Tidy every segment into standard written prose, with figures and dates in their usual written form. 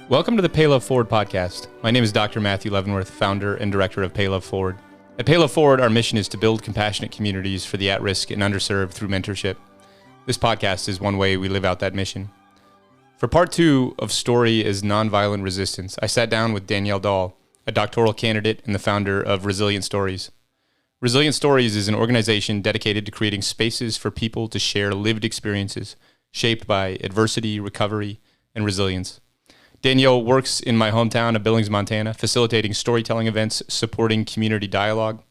Welcome to the Pay LoveForward podcast. My name is Dr. Matthew Leavenworth, founder and director of Pay LoveForward. At Pay LoveForward, our mission is to build compassionate communities for the at-risk and underserved through mentorship. This podcast is one way we live out that mission. For part 2 of Story as Nonviolent Resistance, I sat down with Danielle Dahl, a doctoral candidate and the founder of Resilient Stories. Resilient Stories is an organization dedicated to creating spaces for people to share lived experiences shaped by adversity, recovery, and resilience. Danielle works in my hometown of Billings, Montana, facilitating storytelling events, supporting community dialogue,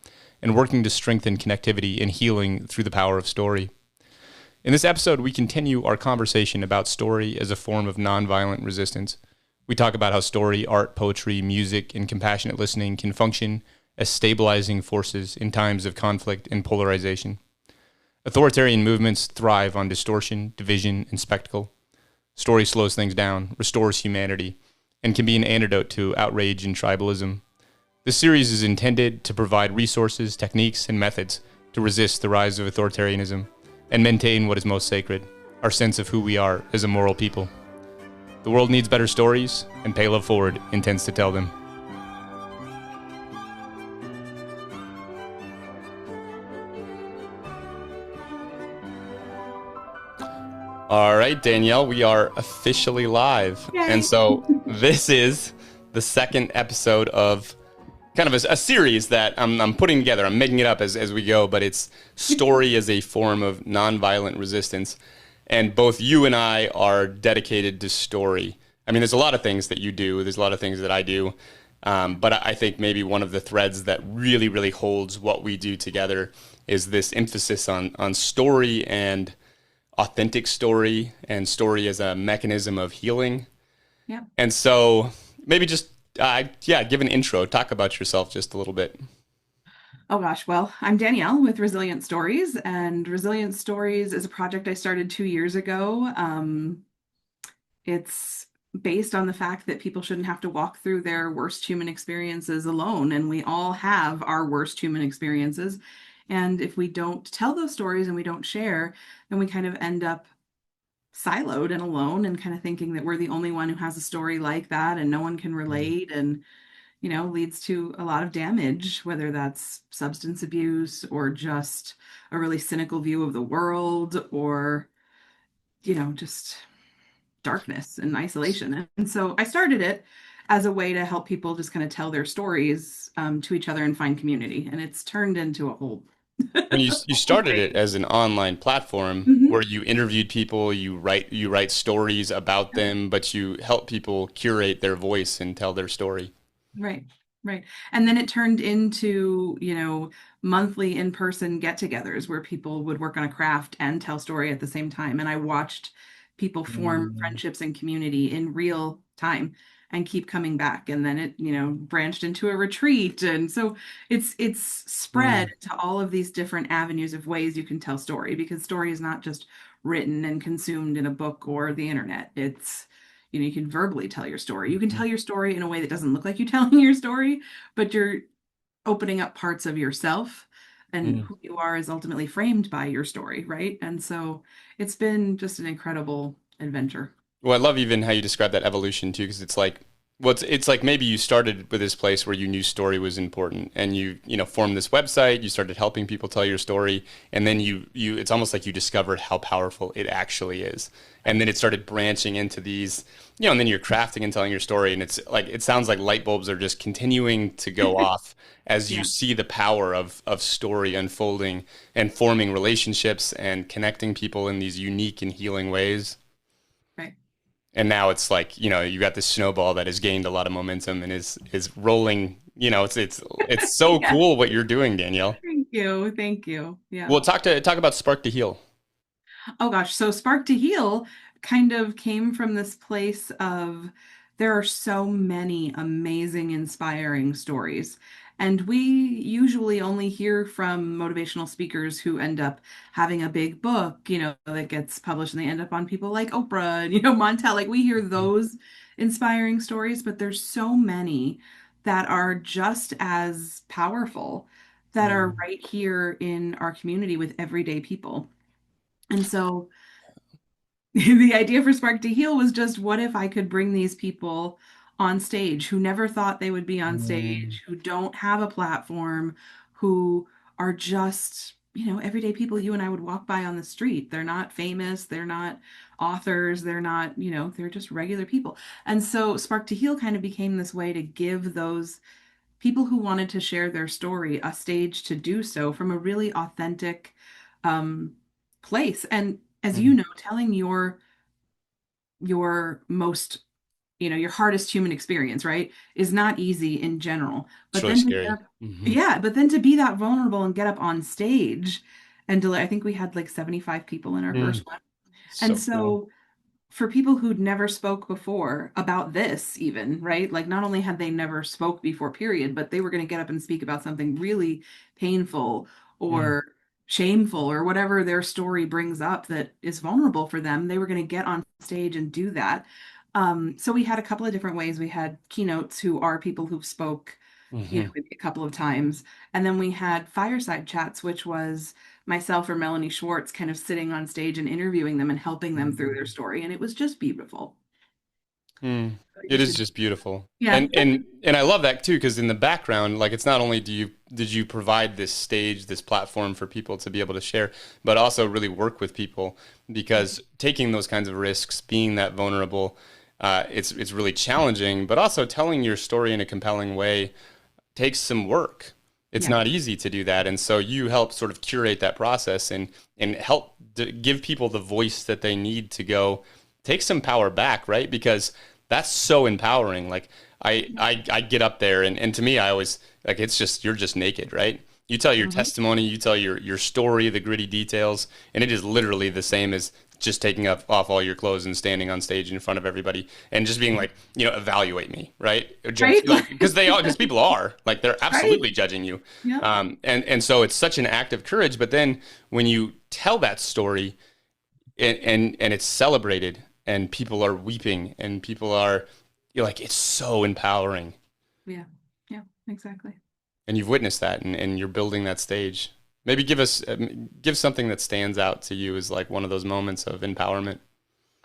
and working to strengthen connectivity and healing through the power of story. In this episode, we continue our conversation about story as a form of nonviolent resistance. We talk about how story, art, poetry, music, and compassionate listening can function as stabilizing forces in times of conflict and polarization. Authoritarian movements thrive on distortion, division, and spectacle. Story slows things down, restores humanity, and can be an antidote to outrage and tribalism. This series is intended to provide resources, techniques, and methods to resist the rise of authoritarianism and maintain what is most sacred, our sense of who we are as a moral people. The world needs better stories, and Pay LoveForward intends to tell them. All right, Danielle, we are officially live. Yay. And so this is the second episode of kind of a series that I'm putting together. I'm making it up as we go, but it's Story as a Form of Nonviolent Resistance. And both you and I are dedicated to story. I mean, there's a lot of things that you do. There's a lot of things that I do. But I think maybe one of the threads that really, really holds what we do together is this emphasis on story and authentic story and story as a mechanism of healing. Yeah. And so maybe just, give an intro. Talk about yourself just a little bit. Oh gosh, well, I'm Danielle with Resilient Stories, and Resilient Stories is a project I started 2 years ago. It's based on the fact that people shouldn't have to walk through their worst human experiences alone, and we all have our worst human experiences. And if we don't tell those stories and we don't share, then we kind of end up siloed and alone and kind of thinking that we're the only one who has a story like that and no one can relate, and leads to a lot of damage, whether that's substance abuse or just a really cynical view of the world, or just darkness and isolation. And so I started it as a way to help people just kind of tell their stories to each other and find community, and it's turned into a whole When you started it as an online platform Mhm. where you interviewed people, you write stories about them, but you help people curate their voice and tell their story. Right, right. And then it turned into, monthly in-person get-togethers where people would work on a craft and tell story at the same time. And I watched people form Mm. friendships and community in real time and keep coming back. And then it, branched into a retreat. And so it's spread Mm. to all of these different avenues of ways you can tell story, because story is not just written and consumed in a book or the internet. It's you can verbally tell your story. You can tell your story in a way that doesn't look like you telling your story, but you're opening up parts of yourself, and Mm. who you are is ultimately framed by your story, right? And so it's been just an incredible adventure. Well, I love even how you describe that evolution too, because it's like, well, it's like maybe you started with this place where you knew story was important, and you formed this website, you started helping people tell your story, and then you it's almost like you discovered how powerful it actually is, and then it started branching into these, and then you're crafting and telling your story, and it's like it sounds like light bulbs are just continuing to go off as you Yeah, see the power of story unfolding and forming relationships and connecting people in these unique and healing ways. right. And now it's like, you got this snowball that has gained a lot of momentum and is rolling. It's so Yeah. cool what you're doing, Danielle. Thank you. Thank you. Yeah. Well, talk about Spark to Heal. Oh gosh, so Spark to Heal kind of came from this place of there are so many amazing, inspiring stories. And we usually only hear from motivational speakers who end up having a big book, that gets published, and they end up on people like Oprah and, Montel. Like, we hear those inspiring stories, but there's so many that are just as powerful, that are Mm. right here in our community with everyday people. And so the idea for Spark to Heal was just, what if I could bring these people on stage who never thought they would be on Mm, stage, who don't have a platform, who are just, everyday people you and I would walk by on the street. They're not famous, they're not authors, they're not, they're just regular people. And so Spark to Heal kind of became this way to give those people who wanted to share their story a stage to do so from a really authentic um, place. And as you mm. know, telling your most, your hardest human experience, right, is not easy in general. It's But really then to get scary. up, Hmm. yeah, but then to be that vulnerable and get up on stage and I think we had like 75 people in our Mm, first one. And so cool. so for people who'd never spoke before about this, even, right, like not only had they never spoke before, period, but they were going to get up and speak about something really painful Mm, or shameful or whatever their story brings up that is vulnerable for them. They were going to get on stage and do that. So we had a couple of different ways. We had keynotes who are people who spoke, hmm. maybe a couple of times. And then we had fireside chats, which was myself or Melanie Schwartz kind of sitting on stage and interviewing them and helping them through their story. And it was just beautiful. Mm. You It is should, just beautiful. yeah. And I love that too, because in the background, like it's not only did you provide this stage, this platform for people to be able to share, but also really work with people because taking those kinds of risks, being that vulnerable, it's really challenging, but also telling your story in a compelling way takes some work. It's Yeah. not easy to do that. And so you help sort of curate that process and help give people the voice that they need to go take some power back, right? Because that's so empowering. Like I get up there and to me, I always like, it's just, you're just naked, right? You tell your Mhm. testimony, you tell your story, the gritty details, and it is literally the same as just taking off all your clothes and standing on stage in front of everybody and just being like, evaluate me, right? Or judge, Right. like, because because people are like, they're Right. absolutely judging you. Yeah. And so it's such an act of courage. But then when you tell that story and it's celebrated and people are weeping and people are, you're like, it's so empowering. Yeah. Yeah. Exactly. And you've witnessed that and you're building that stage. Maybe give something that stands out to you as like one of those moments of empowerment.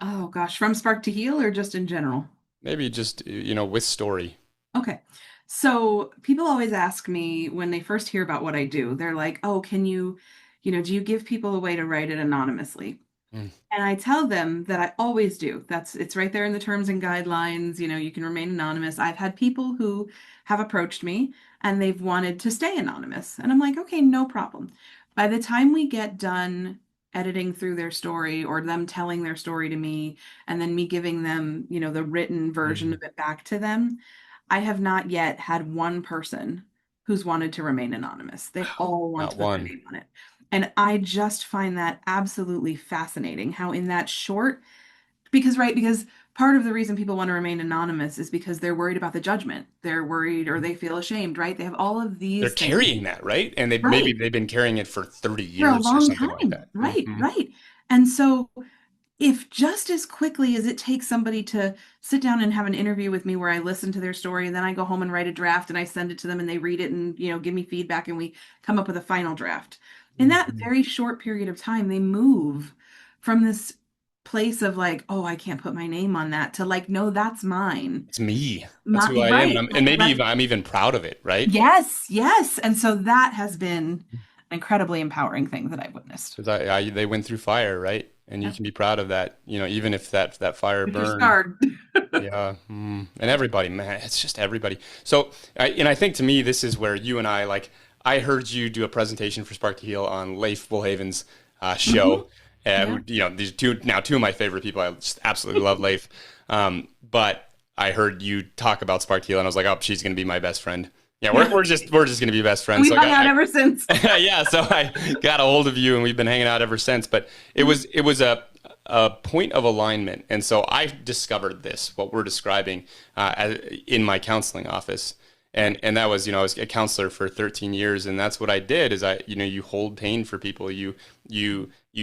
Oh gosh, from Spark to Heal or just in general? Maybe just, with story. Okay. So people always ask me when they first hear about what I do, they're like, oh, can you, do you give people a way to write it anonymously? Mm, And I tell them that I always do. It's right there in the terms and guidelines. You can remain anonymous. I've had people who have approached me and they've wanted to stay anonymous. And I'm like, okay, no problem. By the time we get done editing through their story or them telling their story to me and then me giving them, the written version mhm. of it back to them, I have not yet had one person who's wanted to remain anonymous. They all want Not to put their one. name on it. And I just find that absolutely fascinating how in that short, because part of the reason people want to remain anonymous is because they're worried about the judgment. They're worried or they feel ashamed, right? They have all of They're these things. carrying that, right? And maybe Right. they've been carrying it for 30 For a years or long something like time. that. Right, Hmm. right. And so if just as quickly as it takes somebody to sit down and have an interview with me where I listen to their story and then I go home and write a draft and I send it to them and they read it and give me feedback and we come up with a final draft. In that Hmm. very short period of time, they move from this place of like, oh, I can't put my name on that to like, no, that's mine. It's me. That's My, who I am, and right. and Like, maybe I'm even proud of it, right? yes, yes. And so that has been an incredibly empowering thing that I've witnessed. Because they went through fire, right? And you Yeah. can be proud of that, even if that fire If you're burned. scarred. Yeah, and everybody, man, it's just everybody. So, and I think to me, this is where you and I like. I heard you do a presentation for Spark to Heal on Leif Woolhaven's Hmm. show. Yeah. Who, these two of my favorite people. I just absolutely love Leif. But I heard you talk about Spark to Heal, and I was like, oh, she's gonna be my best friend. Yeah, Yeah. we're just gonna be best friends. We've So hung out ever since. yeah, so I got a hold of you, and we've been hanging out ever since. But it was a point of alignment, and so I discovered what we're describing, in my counseling office, and that was, I was a counselor for 13 years, and that's what I did. Is you hold pain for people, you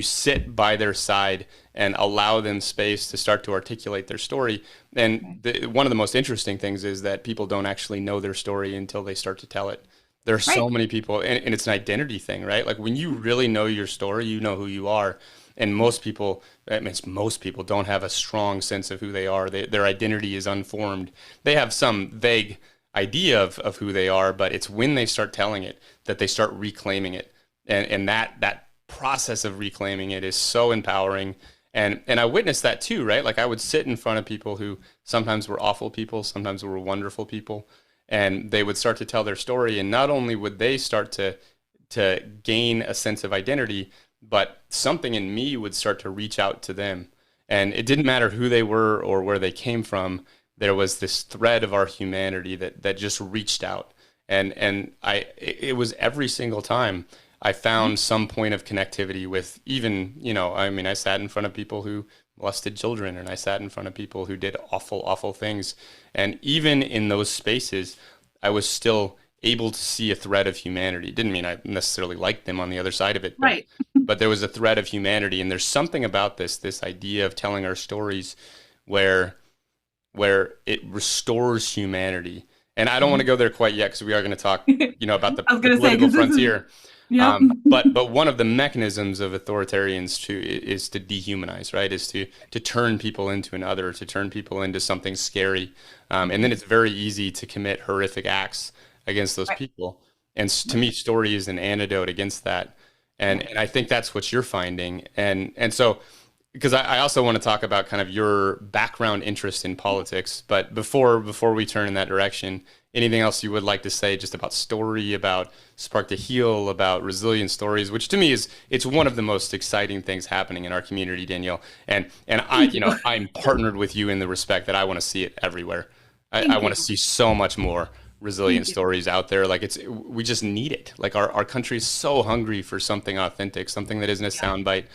sit by their side and allow them space to start to articulate their story. And one of the most interesting things is that people don't actually know their story until they start to tell it. There are so Right. many people, and it's an identity thing, right? Like when you really know your story, you know who you are. And most people, I mean, most people don't have a strong sense of who they are. Their identity is unformed. They have some vague idea of who they are, but it's when they start telling it that they start reclaiming it. And that process of reclaiming it is so empowering. And I witnessed that too, right? Like I would sit in front of people who sometimes were awful people, sometimes were wonderful people, and they would start to tell their story. And not only would they start to gain a sense of identity, but something in me would start to reach out to them. And it didn't matter who they were or where they came from. There was this thread of our humanity that just reached out. And it was every single time I found some point of connectivity with even, I mean, I sat in front of people who molested children, and I sat in front of people who did awful, awful things. And even in those spaces, I was still able to see a thread of humanity. Didn't mean I necessarily liked them on the other side of it, Right. but there was a thread of humanity. And there's something about this idea of telling our stories where it restores humanity. And I don't want to go there quite yet because we are going to talk, about I was the going to say, political because this is, frontier. yep. But one of the mechanisms of authoritarians too is to dehumanize, right? Is to turn people into another, to turn people into something scary, and then it's very easy to commit horrific acts against those Right. people. And to me, story is an antidote against that, and I think that's what you're finding. And so because I also want to talk about kind of your background interest in politics, but before we turn in that direction, anything else you would like to say just about story, about Spark to Heal, about resilient stories, which to me it's one of the most exciting things happening in our community, Danielle. And I, Thank you. I'm partnered with you in the respect that I want to see it everywhere. I Thank want to you. see so much more resilient Thank you. stories out there. Like we just need it. Like our country is so hungry for something authentic, something that isn't a Yeah. soundbite,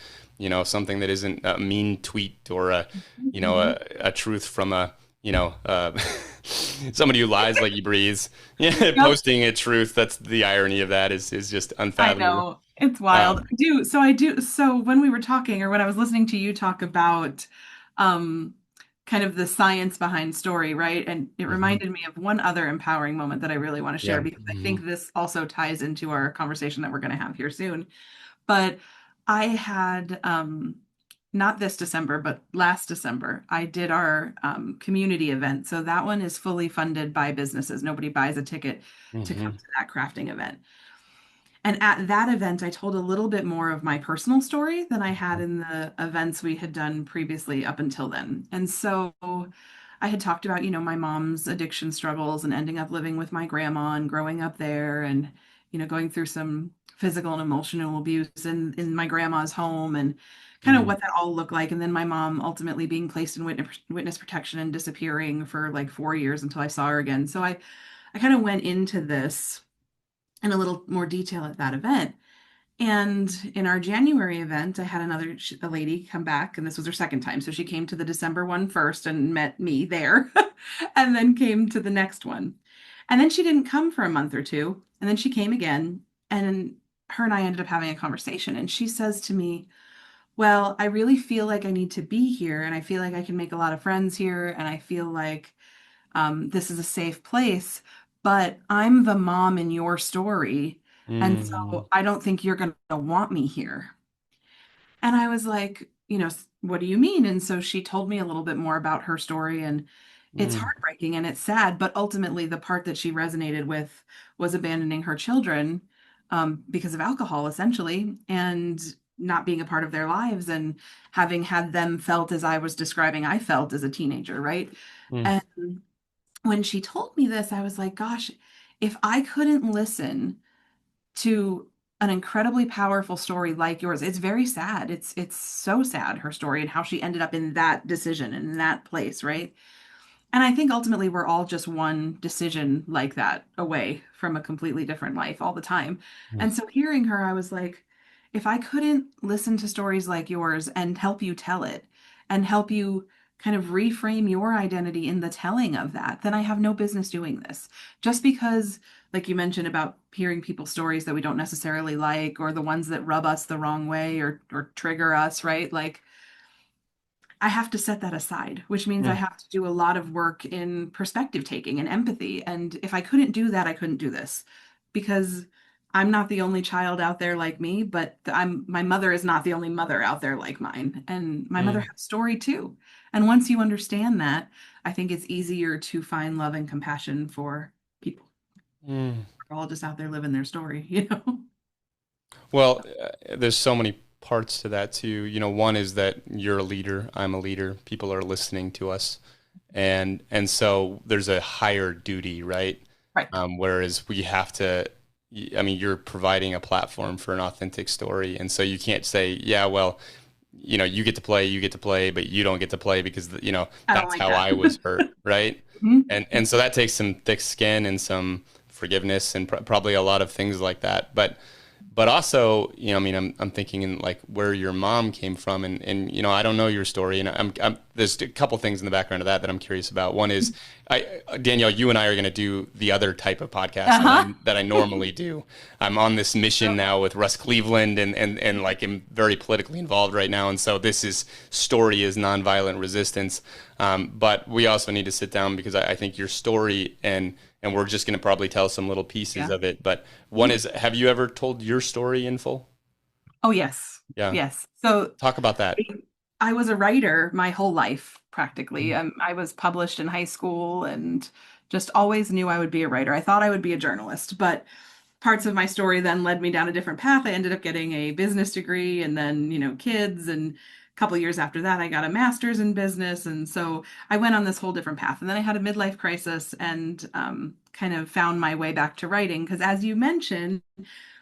something that isn't a mean tweet or Mhm. a truth from somebody who lies like he breathes. Yeah, Yep. posting a truth. That's the irony of that is just I unfathomable. know. It's wild. Um, I do. So when we were talking, or when I was listening to you talk about um kind of the science behind story, right? And it mhm. reminded me of one other empowering moment that I really want to share Yeah. because I Mhm. think this also ties into our conversation that we're going to have here soon. But I had not this December, but last December, I did our community event. So that one is fully funded by businesses. Nobody buys a ticket to come Mhm. to that crafting event. And at that event, I told a little bit more of my personal story than I had in the events we had done previously up until then. And so I had talked about, my mom's addiction struggles and ending up living with my grandma and growing up there and, going through some physical and emotional abuse in my grandma's home and kind of Mhm. what that all looked like. And then my mom ultimately being placed in witness protection and disappearing for like 4 years until I saw her again. So I kind of went into this in a little more detail at that event. And in our January event, I had a lady come back, and this was her second time. So she came to the December one first and met me there, and then came to the next one. And then she didn't come for a month or two, and then she came again, and her and I ended up having a conversation. And she says to me, well, I really feel like I need to be here, and I feel like I can make a lot of friends here, and I feel like this is a safe place, but I'm the mom in your story. And Mhm. so I don't think you're going to want me here. And I was like, what do you mean? And so she told me a little bit more about her story, and it's Mhm. heartbreaking and it's sad. But ultimately, the part that she resonated with was abandoning her children because of alcohol, essentially, and not being a part of their lives and having had them felt as I was describing I felt as a teenager, right? Mhm. And when she told me this, I was like, gosh, if I couldn't listen to an incredibly powerful story like yours, it's very sad. It's so sad, her story and how she ended up in that decision and in that place, right? And I think ultimately we're all just one decision like that away from a completely different life all the time. And so hearing her, I was like, if I couldn't listen to stories like yours and help you tell it and help you kind of reframe your identity in the telling of that, then I have no business doing this. Just because, like you mentioned about hearing people's stories that we don't necessarily like or the ones that rub us the wrong way or trigger us, right? Like I have to set that aside, which means I Mhm. have to do a lot of work in perspective taking and empathy. And if I couldn't do that, I couldn't do this because I'm not the only child out there like me, but my mother is not the only mother out there like mine. And my mother Mm, had a story too. And once you understand that, I think it's easier to find love and compassion for people. mm. We're all just out there living their story, you know? Well, there's so many parts to that too. One is that you're a leader, I'm a leader, people are listening to us, and so there's a higher duty, right? Right. Whereas we have to, I mean, you're providing a platform for an authentic story, and so you can't say, yeah, well, you get to play, but you don't get to play because I don't that's like how that. I was hurt, right? Mhm. And so that takes some thick skin and some forgiveness and probably a lot of things like that. But also, I mean, I'm thinking in like where your mom came from, and I don't know your story, and there's a couple things in the background of that I'm curious about. One is, Danielle, you and I are going to do the other type of podcast Uh-huh. that I normally do. I'm on this mission now with Russ Cleveland, and like I'm very politically involved right now, and so story is nonviolent resistance. But we also need to sit down because I think your story and we're just going to probably tell some little pieces Yeah. of it. But one is, have you ever told your story in full? Oh, yes. Yeah. Yes. So Talk about that. I was a writer my whole life, practically. Mm, I was published in high school and just always knew I would be a writer. I thought I would be a journalist, but parts of my story then led me down a different path. I ended up getting a business degree and then, kids. And a couple of years after that, I got a master's in business. And so I went on this whole different path. And then I had a midlife crisis and kind of found my way back to writing. Because as you mentioned,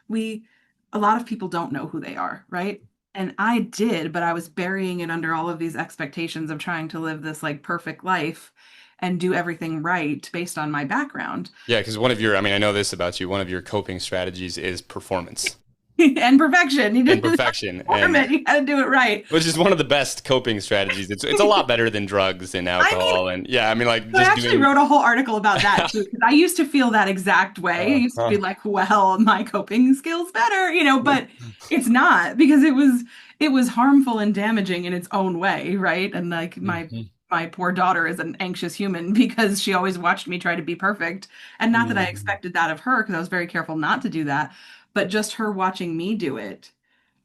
we a lot of people don't know who they are, right? And I did, but I was burying it under all of these expectations of trying to live this like perfect life and do everything right based on my background. yeah, because I mean, I know this about you. One of your coping strategies is performance And perfection. You and didn't perfection, perform and it. You got to do it right. which is one of the best coping strategies. It's a lot better than drugs and I mean, alcohol, and yeah, I mean, like I just actually doing. wrote a whole article about that too, because I used to feel that exact way. I used to be Huh. like, well, my coping skills better, but it's not because it was harmful and damaging in its own way, right? And like Mhm. my poor daughter is an anxious human because she always watched me try to be perfect. And not that I Mhm. expected that of her, because I was very careful not to do that, but just her watching me do it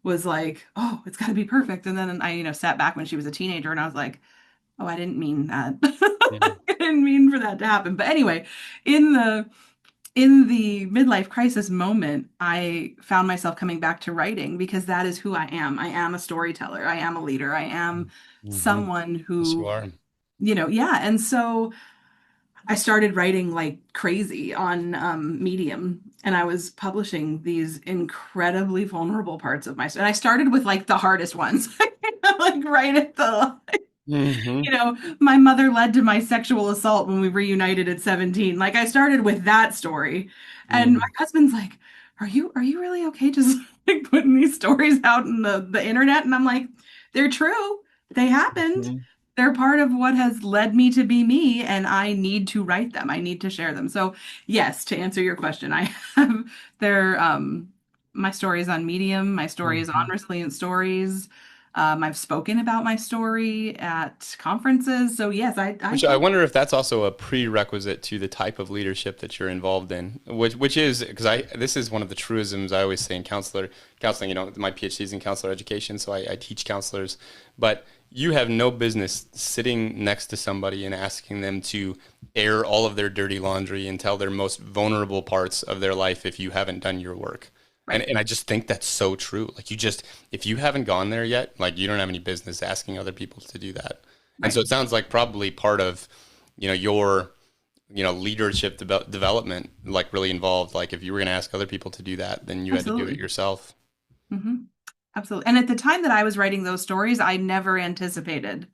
was like, oh, it's got to be perfect. And then I, sat back when she was a teenager and I was like, oh, I didn't mean that. Mhm. I didn't mean for that to happen. But anyway, in the in the midlife crisis moment, I found myself coming back to writing because that is who I am. I am a storyteller. I am a leader. I am Mhm. someone Yes, you who, are. yeah. And so I started writing like crazy on Medium, and I was publishing these incredibly vulnerable parts of myself. And I started with like the hardest ones, like right at the Hmm. my mother led to my sexual assault when we reunited at 17. Like I started with that story. And my husband's like, "Are you really okay just like putting these stories out in the internet?" And I'm like, "They're true. They happened. Mhm. They're part of what has led me to be me, and I need to write them. I need to share them." So, yes, to answer your question, I have there my story is on Medium, my story is on Mhm. Resilient Stories. I've spoken about my story at conferences. So yes, I Which I totally. wonder if that's also a prerequisite to the type of leadership that you're involved in, which is because this is one of the truisms I always say in counseling. My PhD is in counselor education, so I teach counselors. But you have no business sitting next to somebody and asking them to air all of their dirty laundry and tell their most vulnerable parts of their life if you haven't done your work. And Right. and I just think that's so true. Like if you haven't gone there yet, like you don't have any business asking other people to do that. And so Right. it sounds like probably part of, your, leadership development, like really involved. Like if you were going to ask other people to do that, then you had to do it Absolutely. yourself. Hmm. Absolutely. And at the time that I was writing those stories, I never anticipated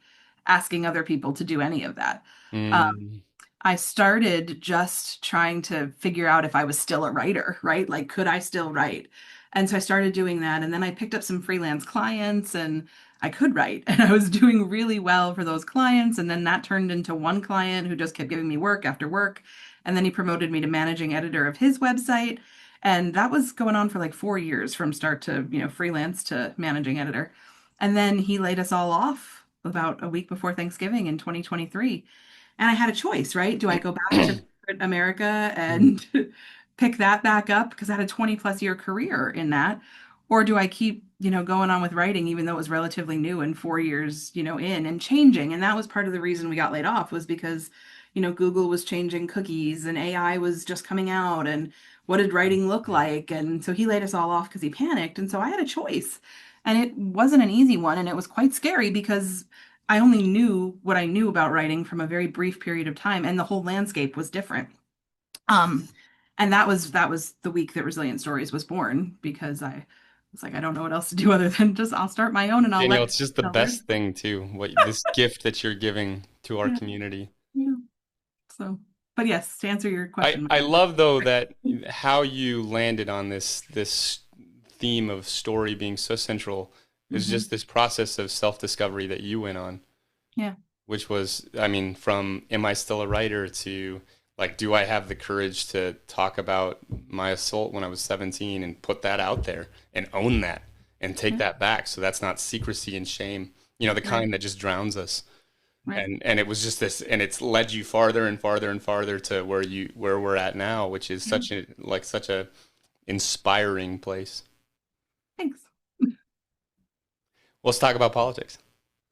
asking other people to do any of that. Mm, I started just trying to figure out if I was still a writer, right? Like, could I still write? And so I started doing that. And then I picked up some freelance clients and I could write. And I was doing really well for those clients. And then that turned into one client who just kept giving me work after work. And then he promoted me to managing editor of his website. And that was going on for like 4 years from start to, freelance to managing editor. And then he laid us all off about a week before Thanksgiving in 2023. And I had a choice, right? Do I go back to corporate America and pick that back up because I had a 20 plus year career in that? Or do I keep, going on with writing, even though it was relatively new and 4 years, in and changing? And that was part of the reason we got laid off was because, Google was changing cookies and AI was just coming out. And what did writing look like? And so he laid us all off because he panicked. And so I had a choice. And it wasn't an easy one. And it was quite scary because I only knew what I knew about writing from a very brief period of time, and the whole landscape was different. Um, and that was the week that Resilient Stories was born because I was like, I don't know what else to do other than just I'll start my own and I'll Danielle, let it's just the others. best thing too. What this gift that you're giving to our Yeah, community. yeah. So, but yes, to answer your I question, I Michael. love though that how you landed on this theme of story being so central is Hmm. just this process of self-discovery that you went on, Yeah, which was, I mean, from am I still a writer to like, do I have the courage to talk about my assault when I was 17 and put that out there and own that and take yeah, that back so that's not secrecy and shame, the right, kind that just drowns us. right. And it was just this, and it's led you farther and farther and farther to where we're at now, which is Yeah, such a inspiring place. thanks. Well, let's talk about politics.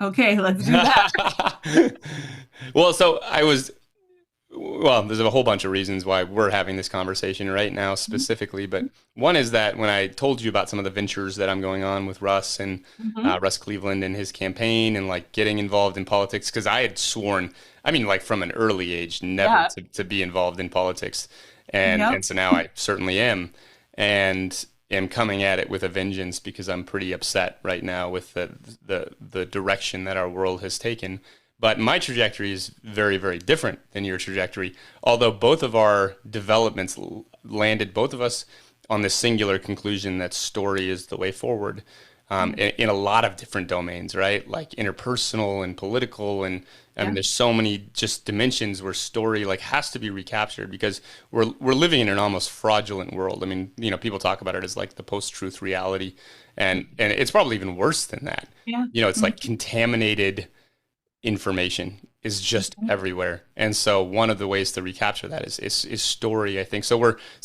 Okay, let's do that. Well, so there's a whole bunch of reasons why we're having this conversation right now specifically, but one is that when I told you about some of the ventures that I'm going on with Russ and Hmm. Russ Cleveland and his campaign and like getting involved in politics, because I had sworn, I mean, like from an early age, never Yeah. to be involved in politics, and Yep. and so now I certainly am, and am coming at it with a vengeance because I'm pretty upset right now with the direction that our world has taken. But my trajectory is very, very different than your trajectory. Although both of our developments landed both of us on the singular conclusion that story is the way forward, Yeah. in a lot of different domains, right? Like interpersonal and political, and I mean, Yeah. there's so many just dimensions where story like has to be recaptured because we're living in an almost fraudulent world. I mean, people talk about it as like the post-truth reality, and it's probably even worse than that. Yeah. It's like contaminated information is just Mhm. everywhere. And so one of the ways to recapture that is story, I think. So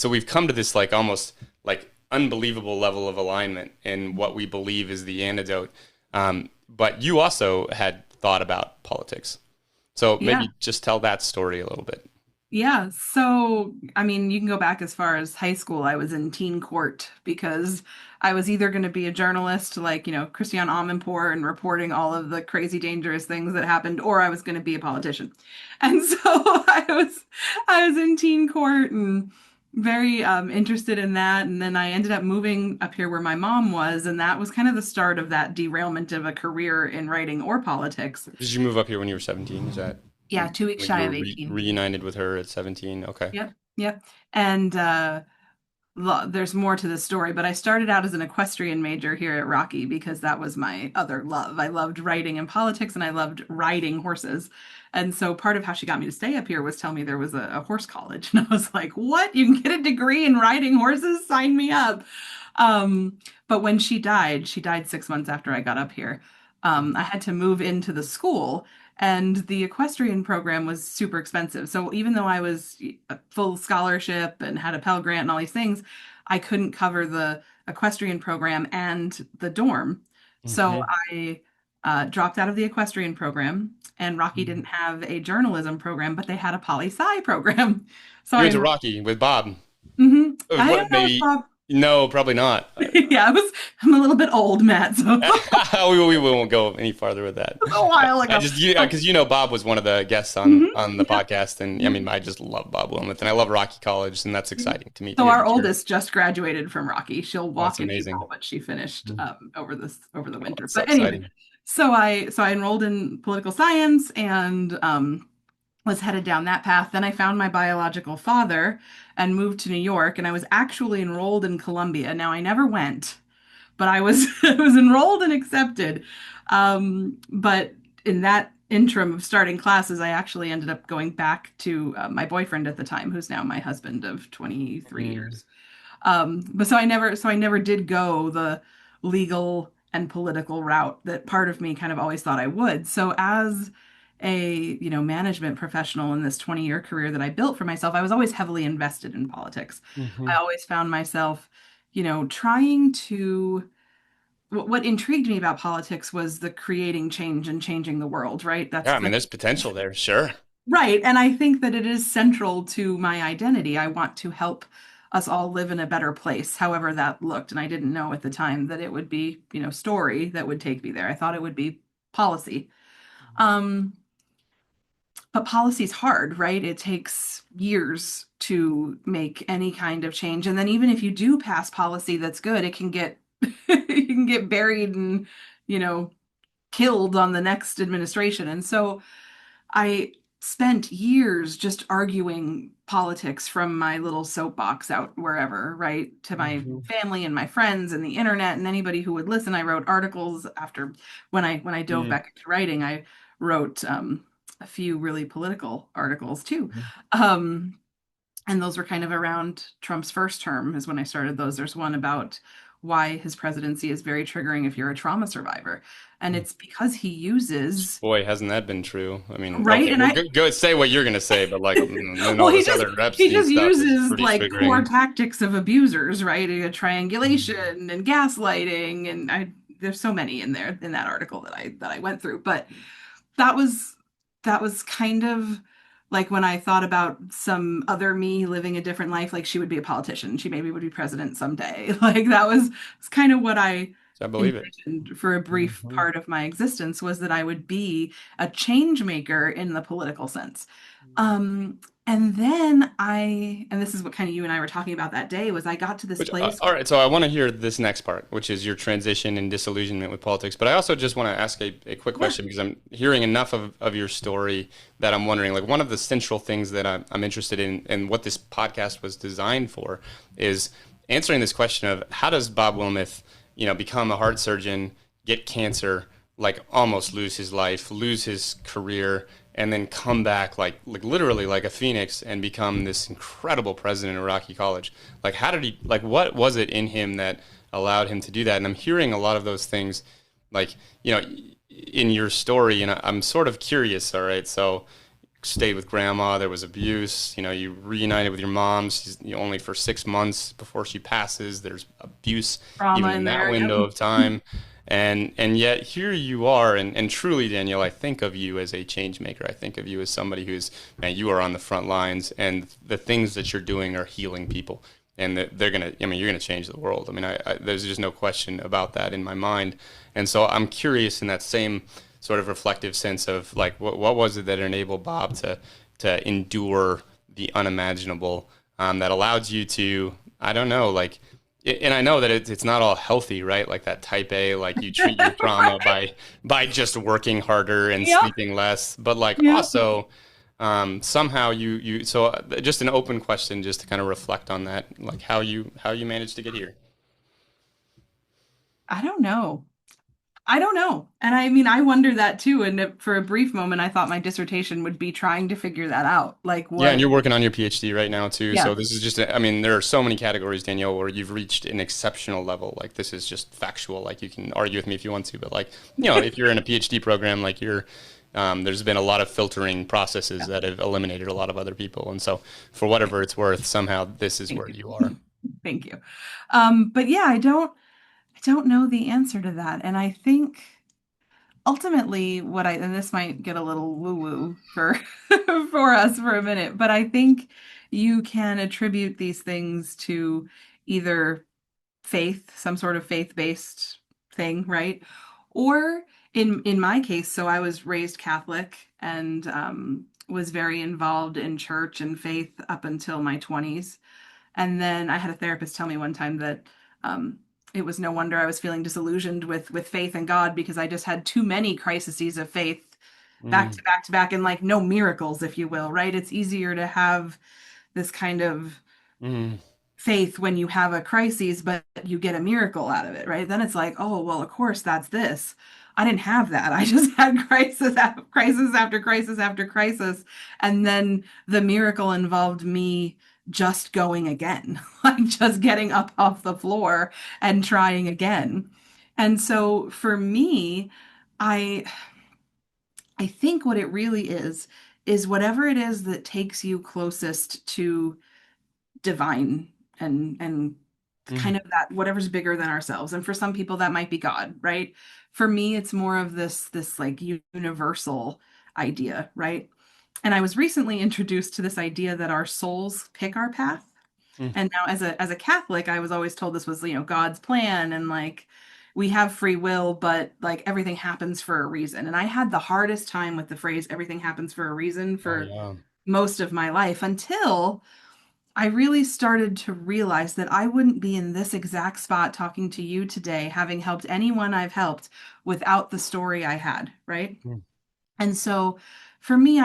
we've come to this like almost like unbelievable level of alignment in what we believe is the antidote. But you also had thought about politics. So Yeah. maybe just tell that story a little bit. Yeah, so I mean, you can go back as far as high school. I was in teen court because I was either going to be a journalist like, Christiane Amanpour and reporting all of the crazy dangerous things that happened, or I was going to be a politician. And so I was in teen court and very interested in that. And then I ended up moving up here where my mom was, and that was kind of the start of that derailment of a career in writing or politics. Did you move up here when you were 17? Is that Yeah, 2 weeks when you shy were of 18. reunited with her at 17? Okay. Yep, yep. And there's more to the story, but I started out as an equestrian major here at Rocky because that was my other love. I loved writing and politics, and I loved riding horses. And so part of how she got me to stay up here was tell me there was a horse college. And I was like, what? You can get a degree in riding horses? Sign me up. But when she died 6 months after I got up here. I had to move into the school, and the equestrian program was super expensive. So even though I was a full scholarship and had a Pell Grant and all these things, I couldn't cover the equestrian program and the dorm. So Hmm. I dropped out of the equestrian program, and Rocky didn't have a journalism program, but they had a poli sci program. So You I went to enrolled. Rocky with Bob. I What don't know if maybe? Bob. No, probably not. Yeah, I'm a little bit old, Matt, so we won't go any farther with that. a while I ago. just So, because Bob was one of the guests on mhm, on the yeah. podcast, and I mean I just love Bob Wilmoth, and I love Rocky College, and that's exciting to me to So hear our that you're. oldest just graduated from Rocky. She'll Oh, that's walk into amazing. now, but she finished over the Oh, winter. that's so But anyway, exciting. so I enrolled in political science and was headed down that path. Then I found my biological father and moved to New York, and I was actually enrolled in Columbia. Now I never went, but I was I was enrolled and accepted. But in that interim of starting classes, I actually ended up going back to my boyfriend at the time, who's now my husband of 23 Mm. years. But so I never did go the legal and political route that part of me kind of always thought I would. So as a, management professional in this 20-year career that I built for myself, I was always heavily invested in politics. I Hmm. always found myself, trying to what intrigued me about politics was the creating change and changing the world, right? Yeah, That's I mean, the there's potential there, sure. right. And I think that it is central to my identity. I want to help us all live in a better place, however that looked. And I didn't know at the time that it would be, story that would take me there. I thought it would be policy. Um, but policy's hard, right? It takes years to make any kind of change. And then even if you do pass policy that's good, it can get you can get buried and, you know, killed on the next administration. And so I spent years just arguing politics from my little soapbox out wherever, right? To my Hmm. family and my friends and the internet and anybody who would listen. I wrote articles after when I dove Mm. back into writing, I wrote a few really political articles too. Um, and those were kind of around Trump's first term is when I started those. There's one about why his presidency is very triggering if you're a trauma survivor. And it's because he uses Boy, hasn't that been true? I mean, right. okay, And well, I go say what you're gonna say, but like, and well, all he this just other he Epstein just stuff is uses pretty like core triggering. tactics of abusers, right? Mhm. Triangulation and gaslighting, and I there's so many in there in that article that I went through. But that was that was kind of like when I thought about some other me living a different life, like she would be a politician, she maybe would be president someday. Like that was kind of what I So I believe it. envisioned for a brief Hmm. part of my existence was that I would be a change maker in the political sense. Um, and then and this is what kind of you and I were talking about that day, was I got to this Which, place. all right, so I want to hear this next part, which is your transition and disillusionment with politics. But I also just want to ask a quick Yeah. question because I'm hearing enough of your story that I'm wondering, like, one of the central things that I'm interested in and what this podcast was designed for is answering this question of how does Bob Wilmoth, become a heart surgeon, get cancer, like almost lose his life, lose his career, and then come back like literally like a phoenix and become this incredible president of Rocky College. Like how did he like what was it in him that allowed him to do that? And I'm hearing a lot of those things like, in your story, and I'm sort of curious, all right? So stayed with grandma, there was abuse, you reunited with your mom, she's only for 6 months before she passes, there's abuse Trauma even in in that there. Yep. window of time. And yet here you are, and truly, Danielle, I think of you as a change maker. I think of you as somebody who's, man, you are on the front lines, and the things that you're doing are healing people, and that you're gonna change the world. I mean, there's just no question about that in my mind. And so I'm curious in that same sort of reflective sense of like, what was it that enabled Bob to endure the unimaginable, that allowed you to, I don't know, like and I know that it's not all healthy, right? Like that type A, like you treat your trauma by just working harder and Yep. sleeping less, but like Yep. also somehow you so just an open question, just to kind of reflect on that, like how you managed to get here. I don't know. I don't know. And I mean, I wonder that too. And for a brief moment, I thought my dissertation would be trying to figure that out. Like Yeah, and what? you're working on your PhD right now too. Yeah. So this is just, I mean, there are so many categories, Danielle, where you've reached an exceptional level. Like this is just factual. Like you can argue with me if you want to, but like, if you're in a PhD program, like there's been a lot of filtering processes Yeah. that have eliminated a lot of other people. And so for whatever it's worth, somehow this is Thank where you are. you. Thank you. But yeah, I don't know the answer to that. And I think ultimately and this might get a little woo-woo for for us for a minute, but I think you can attribute these things to either faith, some sort of faith-based thing, right? Or in my case, so I was raised Catholic and was very involved in church and faith up until my 20s. And then I had a therapist tell me one time that um, it was no wonder I was feeling disillusioned with faith and God because I just had too many crises of faith back Mm, to back to back and like no miracles, if you will, right? It's easier to have this kind of mm, faith when you have a crisis, but you get a miracle out of it, right? Then it's like, oh, well, of course, that's this. I didn't have that. I just had crisis after crisis after crisis after crisis. And then the miracle involved me just going again, like just getting up off the floor and trying again. And so for me, I I think what it really is whatever it is that takes you closest to divine and Mm, kind of that whatever's bigger than ourselves. And for some people that might be God, right? For me, it's more of this like universal idea, right? And I was recently introduced to this idea that our souls pick our path. mm, And now as a Catholic, I was always told this was, God's plan and like we have free will, but like everything happens for a reason. And I had the hardest time with the phrase everything happens for a reason oh for yeah. most of my life until I really started to realize that I wouldn't be in this exact spot talking to you today, having helped anyone I've helped without the story I had, right? Mm, And so for me,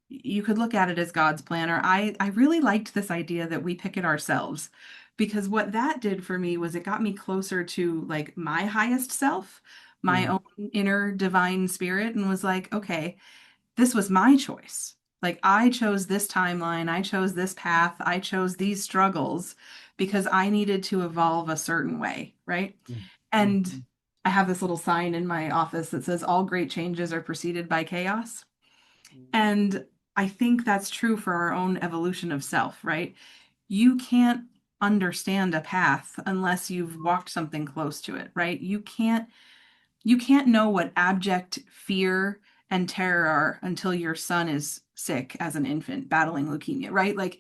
you could look at it as God's plan, or I really liked this idea that we pick it ourselves. Because what that did for me was it got me closer to like my highest self, my mm, own inner divine spirit, and was like, okay, this was my choice. Like I chose this timeline, I chose this path, I chose these struggles because I needed to evolve a certain way, right? mm, mm, And I have this little sign in my office that says all great changes are preceded by chaos. And I think that's true for our own evolution of self, right? You can't understand a path unless you've walked something close to it, right? You can't know what abject fear and terror are until your son is sick as an infant battling leukemia, right? Like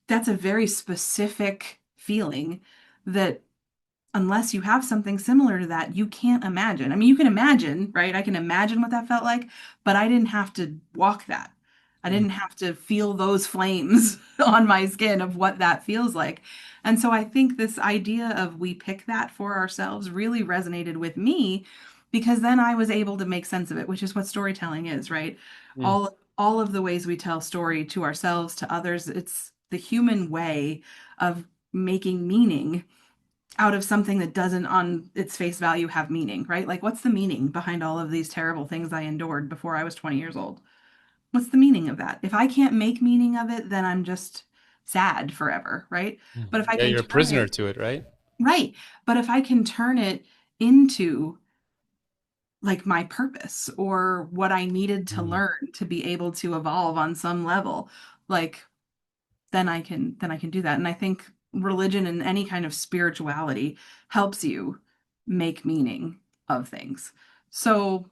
that's a very specific feeling that unless you have something similar to that, you can't imagine. I mean, you can imagine, right? I can imagine what that felt like, but I didn't have to walk that. I mm, didn't have to feel those flames on my skin of what that feels like. And so I think this idea of we pick that for ourselves really resonated with me because then I was able to make sense of it, which is what storytelling is, right? mm, All of the ways we tell story to ourselves, to others, it's the human way of making meaning out of something that doesn't on its face value have meaning, right? Like what's the meaning behind all of these terrible things I endured before I was 20 years old? What's the meaning of that? If I can't make meaning of it, then I'm just sad forever, right? mm. But if I Yeah, can you're a turn prisoner it to it, right? right, but if I can turn it into like my purpose or what I needed to Mm, learn to be able to evolve on some level, like then I can do that. And I think religion and any kind of spirituality helps you make meaning of things. So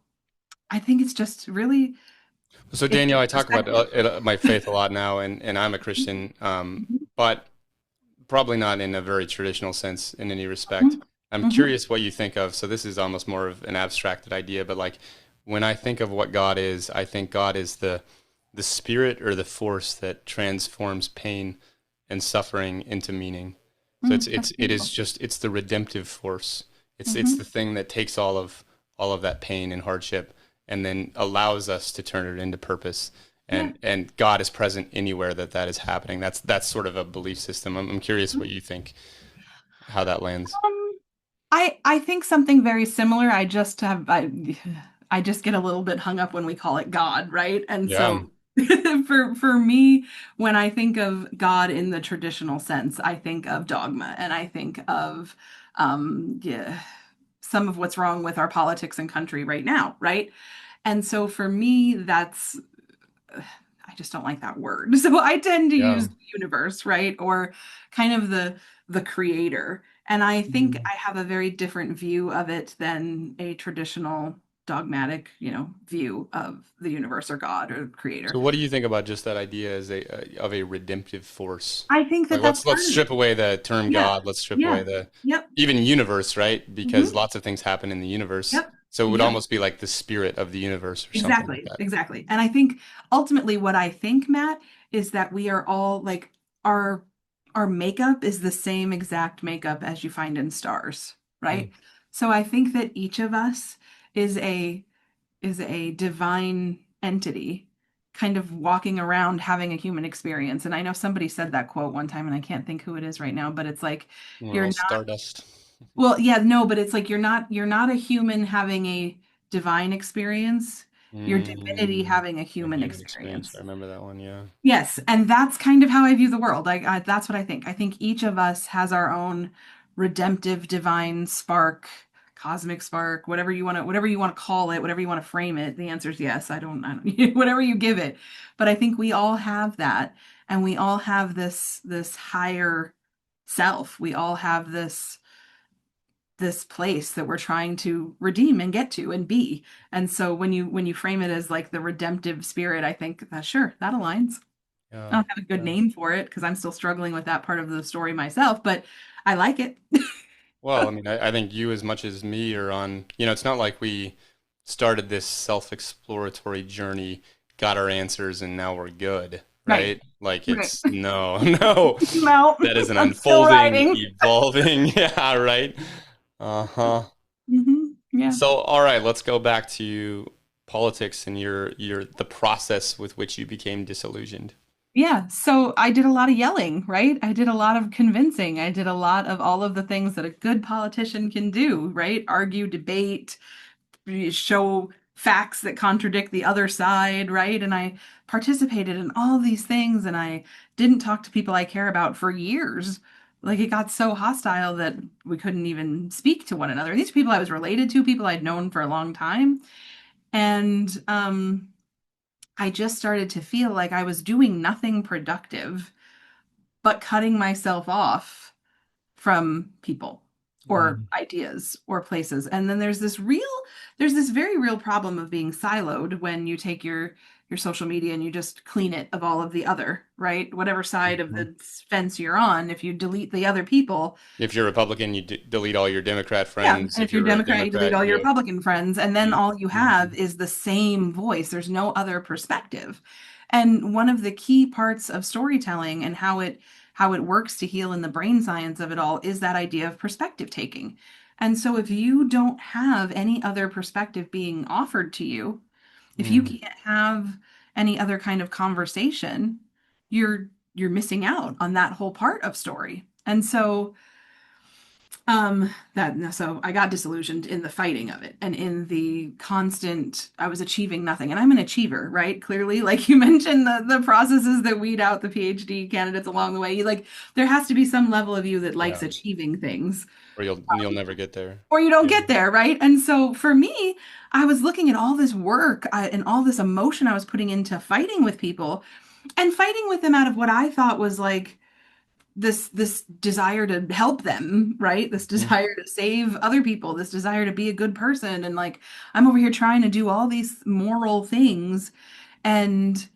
I think it's just really So it's Danielle, I talk about perspective. my faith a lot now, and I'm a Christian, but probably not in a very traditional sense in any respect. Mhm. I'm Mhm. curious what you think of. So this is almost more of an abstracted idea, but like when I think of what God is, I think God is the spirit or the force that transforms pain and suffering into meaning. So That's it is beautiful. just it's the redemptive force. It's the Hmm. thing that takes all of that pain and hardship and then allows us to turn it into purpose. Yeah. And God is present anywhere that that is happening. That's sort of a belief system. I'm curious what you think, how that lands. I think something very similar. I just get a little bit hung up when we call it God, right? And Yeah. so for me, when I think of God in the traditional sense, I think of dogma and I think of yeah, some of what's wrong with our politics and country right now, right? And so for me, that's I just don't like that word. So I tend to Yeah. use the universe, right? Or kind of the creator. And I think Mm. I have a very different view of it than a traditional dogmatic, view of the universe or God or creator. So what do you think about just that idea as a of a redemptive force? I think that Like that's let's part of it. strip away the term Yeah. God. Let's strip away Yeah. the Yep. even universe, right? Because Hmm. lots of things happen in the universe. Yep. So it would Yep. almost be like the spirit of the universe or something like Exactly, that. exactly. And I think ultimately what I think, Matt, is that we are all like our makeup is the same exact makeup as you find in stars, Mm. right? So I think that each of us is a divine entity kind of walking around having a human experience. And I know somebody said that quote one time and I can't think who it is right now, but it's like We're you're all not stardust. well, yeah, no, but it's like you're not a human having a divine experience. Your divinity Mm. having a A human human experience. I experience. remember that one. Yeah. Yes, and that's kind of how I view the world. That's what I think. I think each of us has our own redemptive divine spark cosmic spark, whatever you want to call it, whatever you want to frame it. The answer is yes. I don't whatever you give it. But I think we all have that, and we all have this higher self. We all have this place that we're trying to redeem and get to and be. And so when you frame it as like the redemptive spirit, I think that sure, that aligns. I Yeah. don't have a good name for it because I'm still struggling with that part of the story myself, but I like it. Well, I mean, I think you as much as me are on, it's not like we started this self-exploratory journey, got our answers, and now we're good, Right. right? Like Right. it's no, no, Out. that is an I'm still unfolding, writing. evolving, yeah, right? Uh-huh. Yeah. So, all right, let's go back to politics and the process with which you became disillusioned. Yeah. So I did a lot of yelling, right? I did a lot of convincing. I did a lot of all of the things that a good politician can do, right? Argue, debate, show facts that contradict the other side, right? And I participated in all these things and I didn't talk to people I care about for years. Like it got so hostile that we couldn't even speak to one another. These are people I was related to, people I'd known for a long time. And I just started to feel like I was doing nothing productive but cutting myself off from people or Mm. ideas or places. And then there's this very real problem of being siloed when you take your social media and you just clean it of all of the other, right? Whatever side of Mhm. the fence you're on, if you delete the other people, If you're Republican, you delete all your Democrat yeah. friends. And If if you're you're a Democrat, you delete Democrat, all your Republican friends, and then you all you have Mhm. is the same voice. There's no other perspective. And one of the key parts of storytelling and how it works to heal in the brain science of it all is that idea of perspective taking. And so if you don't have any other perspective being offered to you, if you Mm. can't have any other kind of conversation, you're missing out on that whole part of story. And so that so I got disillusioned in the fighting of it and in the constant I was achieving nothing. And I'm an achiever, right? Clearly, like you mentioned, the processes that weed out the PhD candidates along the way. You like there has to be some level of you that likes Yeah, achieving things or you'll never get there. or you don't Yeah. get there, right? And so for me, I was looking at all this work and all this emotion I was putting into fighting with people and fighting with them out of what I thought was like this desire to help them, right? This Mhm. desire to save other people, this desire to be a good person. And like, I'm over here trying to do all these moral things and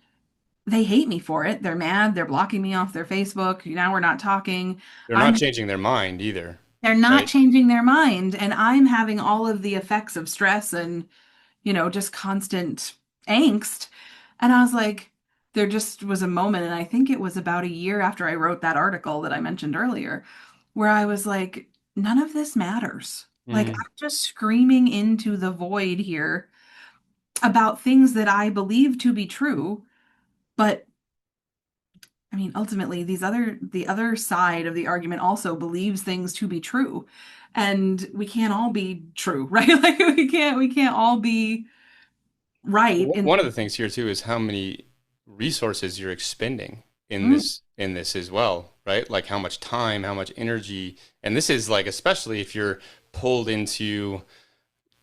they hate me for it. They're mad. They're blocking me off their Facebook. Now we're not talking. They're not I'm changing their mind either, They're not right? changing their mind. And I'm having all of the effects of stress and just constant angst. And I was like, there just was a moment, and I think it was about a year after I wrote that article that I mentioned earlier, where I was like, none of this matters. Like, Mm. I'm just screaming into the void here about things that I believe to be true. But I mean, ultimately, the other side of the argument also believes things to be true. And we can't all be true, right? Like we can't all be right in One of the things here too is how many resources you're expending in Mm, this as well, right? Like how much time, how much energy, and this is like especially if you're pulled into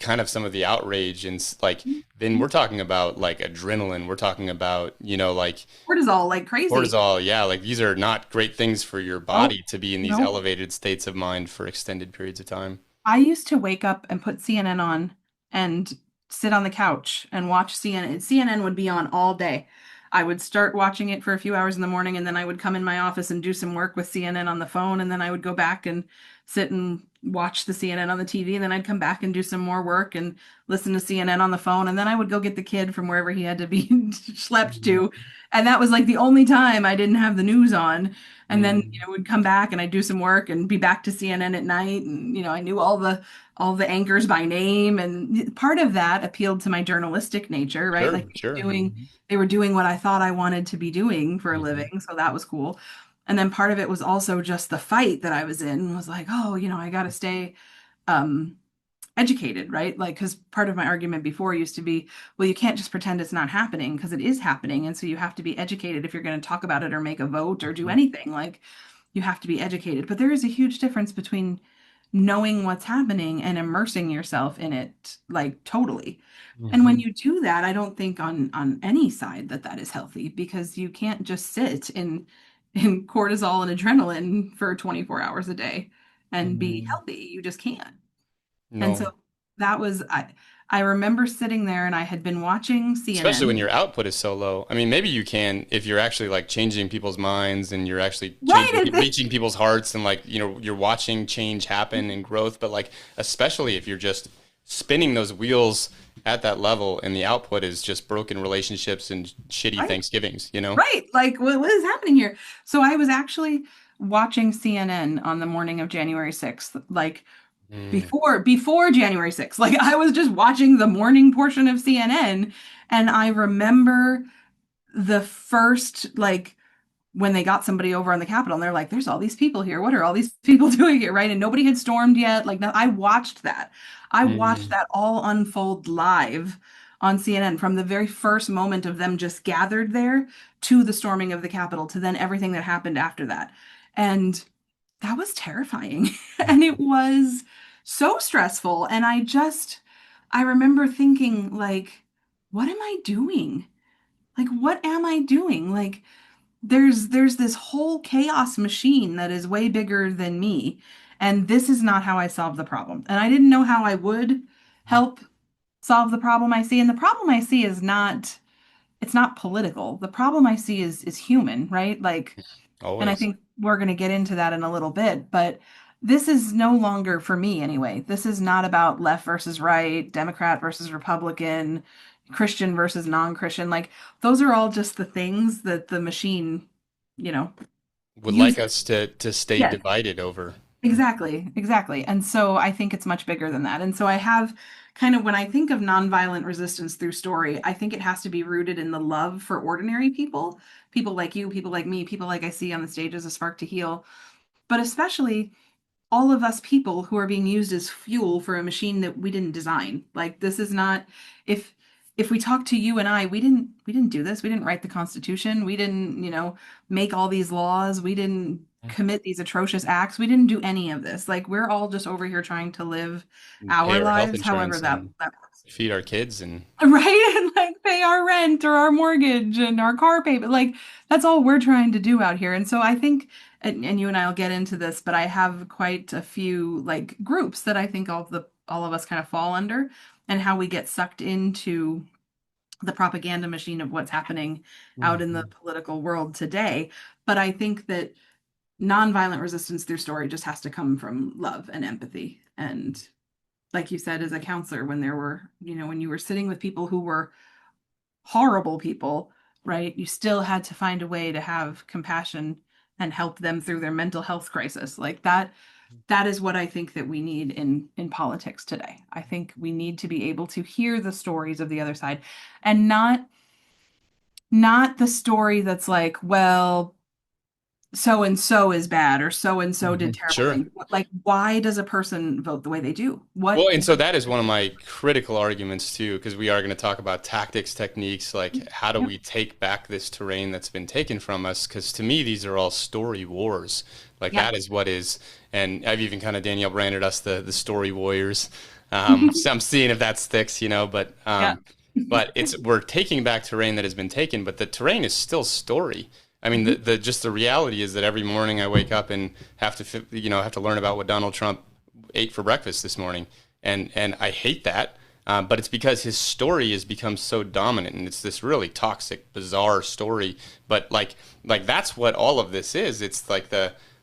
kind of some of the outrage and like then we're talking about like adrenaline, we're talking about like cortisol like crazy. cortisol. Yeah, like these are not great things for your Oh, body to be in these no. elevated states of mind for extended periods of time. I used to wake up and put CNN on and sit on the couch and watch CNN. CNN would be on all day. I would start watching it for a few hours in the morning and then I would come in my office and do some work with CNN on the phone and then I would go back and sit and watch the CNN on the TV and then I'd come back and do some more work and listen to CNN on the phone and then I would go get the kid from wherever he had to be schlepped to. And that was like the only time I didn't have the news on. And then, Mm. would come back and I'd do some work and be back to CNN at night. And, I knew all the anchors by name. And part of that appealed to my journalistic nature, right? Sure, Like sure. they were doing what I thought I wanted to be doing for a Mhm. living. So that was cool. And then part of it was also just the fight that I was in was like, oh, I got to stay um educated, right? Like, because part of my argument before used to be, well, you can't just pretend it's not happening because it is happening. And so you have to be educated if you're going to talk about it or make a vote or do Mhm. anything. Like, you have to be educated. But there is a huge difference between knowing what's happening and immersing yourself in it like totally. And when Mhm. you do that, I don't think on any side that that is healthy, because you can't just sit in cortisol and adrenaline for 24 hours a day and be Mhm. healthy. You just can't. And so No. that was I remember sitting there and I had been watching Especially when CNN. your output is so low. I mean, maybe you can if you're actually like changing people's minds and you're actually Right. changing, reaching people's hearts and like, you're watching change happen and growth. But like, especially if you're just spinning those wheels at that level and the output is just broken relationships and shitty Right. Thanksgivings, you know? Right. Like what is happening here? So I was actually watching CNN on the morning of January 6th, like Mm. before January 6th. Like I was just watching the morning portion of CNN, and I remember the first, like, when they got somebody over on the Capitol and they're like, there's all these people here. What are all these people doing here? Right. And nobody had stormed yet. Like, no, I watched that. I watched Mm. that all unfold live on CNN from the very first moment of them just gathered there to the storming of the Capitol to then everything that happened after that. And that was terrifying. And it was so stressful. And I remember thinking, like, what am I doing? Like, what am I doing? Like, there's this whole chaos machine that is way bigger than me, and this is not how I solve the problem. And I didn't know how I would help solve the problem I see. And the problem I see is not, it's not political. The problem I see is human, right? Like, and I Always. think we're going to get into that in a little bit, but this is no longer, for me anyway, this is not about left versus right, Democrat versus Republican, Christian versus non-Christian. Like, those are all just the things that the machine, you know, Would like uses. us to stay Yes, divided over. exactly, exactly. And so I think it's much bigger than that. And so I have kind of, when I think of nonviolent resistance through story, I think it has to be rooted in the love for ordinary people, people like you, people like me, people like I see on the stage as a spark to heal, but especially all of us people who are being used as fuel for a machine that we didn't design. Like, this is not, if we talk to you and I, we didn't do this. We didn't write the Constitution. We didn't, make all these laws. We didn't commit these atrocious acts. We didn't do any of this. Like, we're all just over here trying to live Pay our our health lives, however insurance that and that works. feed our kids and Right? And like pay our rent or our mortgage and our car payment. Like, that's all we're trying to do out here. And so I think, and you and I will get into this, but I have quite a few like groups that I think all of us kind of fall under, and how we get sucked into the propaganda machine of what's happening out in the Mhm. political world today. But I think that nonviolent resistance through story just has to come from love and empathy. And like you said, as a counselor, when there were, when you were sitting with people who were horrible people, right? You still had to find a way to have compassion and help them through their mental health crisis. Like that is what I think that we need in politics today. I think we need to be able to hear the stories of the other side, and not the story that's like, well, so and so is bad or so and so did terrible Sure. things. Like, why does a person vote the way they do? What? Well, and so that is one of my critical arguments too, because we are going to talk about tactics, techniques, like how do Yep. we take back this terrain that's been taken from us? Because to me, these are all story wars. Like Yeah. that is what is, and I've even kind of Danielle branded us the story warriors. So I'm seeing if that sticks, Yeah. but it's we're taking back terrain that has been taken, but the terrain is still story. I mean, Mhm. the reality is that every morning I wake up and have to learn about what Donald Trump ate for breakfast this morning, and I hate that. But it's because his story has become so dominant, and it's this really toxic, bizarre story. But like that's what all of this is. It's like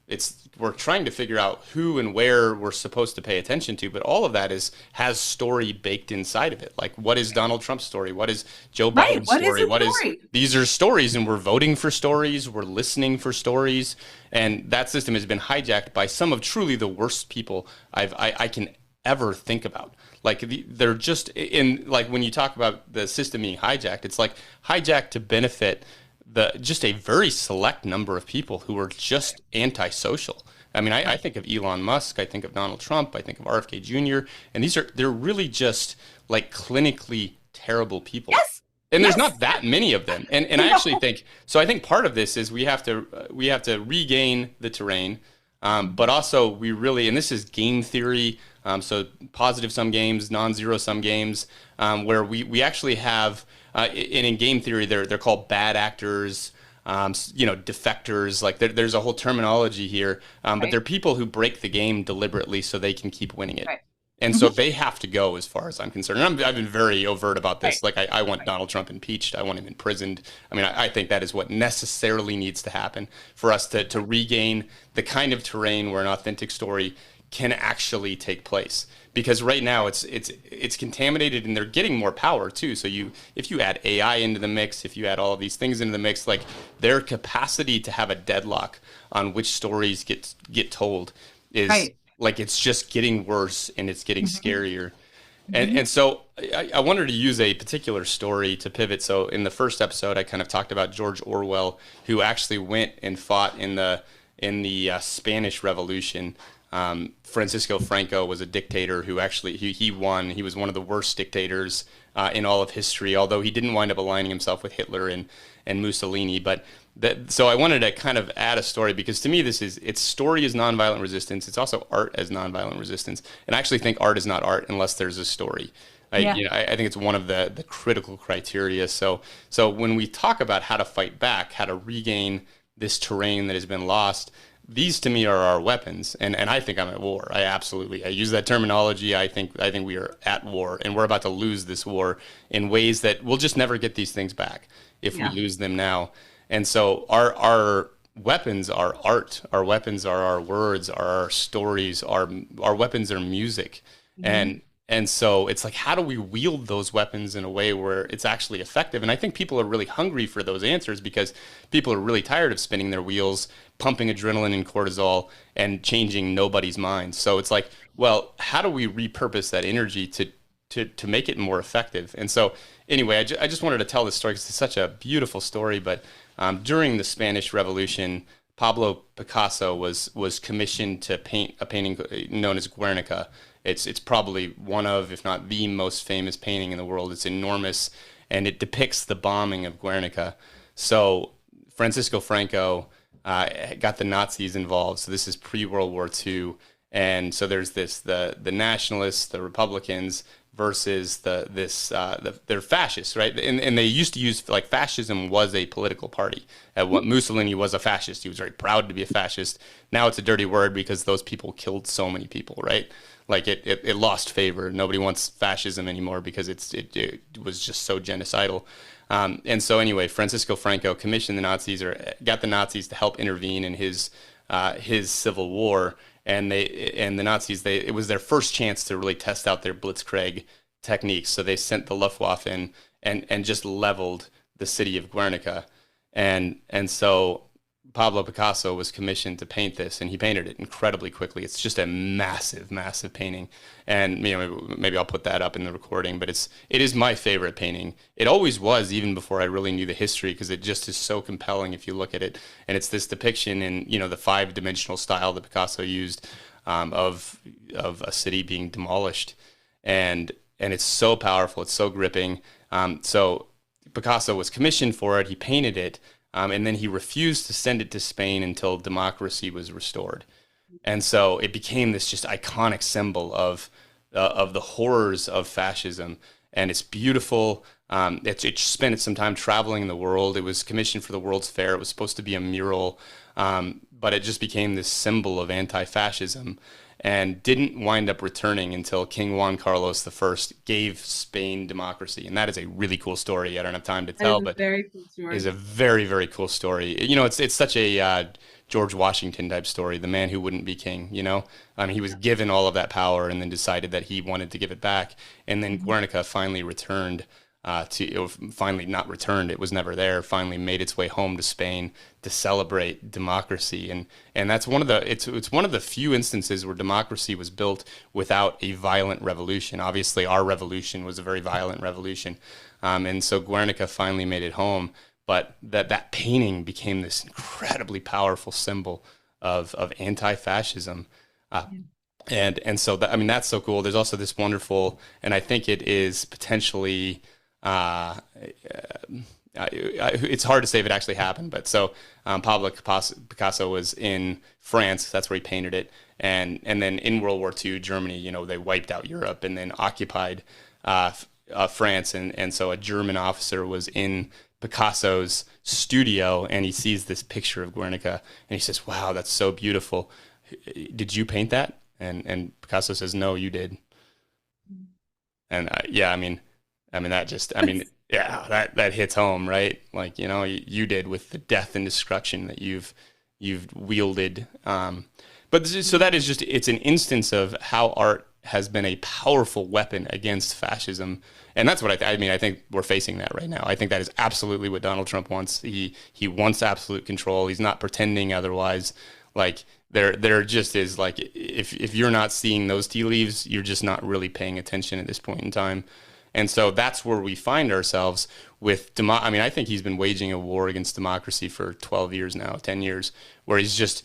it's we're trying to figure out who and where we're supposed to pay attention to, but all of that has story baked inside of it. Like, what is Donald Trump's story? What is Joe Right. Biden's What is story? his What is story? these are stories, and we're voting for stories, we're listening for stories, and that system has been hijacked by some of truly the worst people I can ever think about. Like they're just in like when you talk about the system being hijacked, it's like hijacked to benefit the just a very select number of people who are just antisocial. I mean, I think of Elon Musk, I think of Donald Trump, I think of RFK Jr., and they're really just like clinically terrible people. Yes. And there's Yes. not that many of them. And I actually No. think so. I think part of this is we have to regain the terrain. But also we really, and this is game theory, so positive sum games, non-zero sum games, where we actually have, and in game theory, they're called bad actors, defectors. Like there's a whole terminology here, but Right. they're people who break the game deliberately so they can keep winning it. Right. And so Hmm. they have to go, as far as I'm concerned. And I've been very overt about Right. this. Like, I want Right. Donald Trump impeached. I want him imprisoned. I mean, I think that is what necessarily needs to happen for us to regain the kind of terrain where an authentic story can actually take place. Because right now it's contaminated, and they're getting more power too. So if you add AI into the mix, if you add all of these things into the mix, like their capacity to have a deadlock on which stories get told is Right. like it's just getting worse, and it's getting Hmm. scarier. And Hmm. and so I wanted to use a particular story to pivot. So in the first episode, I kind of talked about George Orwell, who actually went and fought in the Spanish Revolution. Francisco Franco was a dictator who actually he won. He was one of the worst dictators in all of history, although he didn't wind up aligning himself with Hitler and Mussolini. But so I wanted to kind of add a story, because to me its story is nonviolent resistance. It's also art as nonviolent resistance, and I actually think art is not art unless there's a story. Yeah. I think it's one of the critical criteria. So when we talk about how to fight back, how to regain this terrain that has been lost, these to me are our weapons, and I think I'm at war. I use that terminology. I think we are at war, and we're about to lose this war in ways that we'll just never get these things back if we Yeah. lose them now. And so our weapons are art. Our weapons are our words, are our stories. Our weapons are music, Hmm. and so it's like, how do we wield those weapons in a way where it's actually effective? And I think people are really hungry for those answers, because people are really tired of spinning their wheels, pumping adrenaline and cortisol, and changing nobody's mind. So it's like, well, how do we repurpose that energy to make it more effective? And so anyway, I just wanted to tell this story because it's such a beautiful story. But during the Spanish Revolution, Pablo Picasso was commissioned to paint a painting known as Guernica. It's probably one of, if not the most famous painting in the world. It's enormous, and it depicts the bombing of Guernica. So Francisco Franco got the Nazis involved. So this is pre-World War II, and so there's the nationalists, the Republicans versus they're fascists, right? And they used to use, like, fascism was a political party. What Mussolini was a fascist. He was very proud to be a fascist. Now it's a dirty word because those people killed so many people, right? Like it lost favor. Nobody wants fascism anymore because it was just so genocidal. And so anyway, Francisco Franco commissioned the Nazis, or got the Nazis to help intervene in his civil war. And the Nazis, it was their first chance to really test out their blitzkrieg techniques. So they sent the Luftwaffe in and just leveled the city of Guernica. And so Pablo Picasso was commissioned to paint this, and he painted it incredibly quickly. It's just a massive, massive painting, and maybe I'll put that up in the recording. But it is my favorite painting. It always was, even before I really knew the history, because it just is so compelling if you look at it. And it's this depiction in the five-dimensional style that Picasso used, of a city being demolished, and it's so powerful. It's so gripping. So Picasso was commissioned for it. He painted it. And then he refused to send it to Spain until democracy was restored. And so it became this just iconic symbol of the horrors of fascism. And it's beautiful. It spent some time traveling the world. It was commissioned for the World's Fair. It was supposed to be a mural, but it just became this symbol of anti-fascism, and didn't wind up returning until King Juan Carlos I gave Spain democracy. And that is a really cool story. I don't have time to That is tell, a but very cool is story. a very, very cool story. It's such a George Washington type story, the man who wouldn't be king. I mean, he was given all of that power and then decided that he wanted to give it back. And then Mhm. Guernica finally returned finally not returned. It was never there. Finally made its way home to Spain to celebrate democracy. And that's it's one of the few instances where democracy was built without a violent revolution. Obviously, our revolution was a very violent revolution. And so Guernica finally made it home. But that painting became this incredibly powerful symbol of anti-fascism. Uh, Yeah. and so I mean, that's so cool. There's also this wonderful, and I think it is potentially uh, it's hard to say if it actually happened, but so Pablo Picasso was in France. That's where he painted it. And then in World War II, Germany, they wiped out Europe and then occupied France. And so a German officer was in Picasso's studio, and he sees this picture of Guernica, and he says, "Wow, that's so beautiful. Did you paint that?" And Picasso says, "No, you did." And yeah, yeah, that hits home, right? Like, you did with the death and destruction that you've wielded. But so that is it's an instance of how art has been a powerful weapon against fascism. And that's what I think we're facing that right now. I think that is absolutely what Donald Trump wants. He wants absolute control. He's not pretending otherwise. Like, there just is, like, if you're not seeing those tea leaves, you're just not really paying attention at this point in time. And so that's where we find ourselves with I think he's been waging a war against democracy for 12 years now, 10 years, where he's just,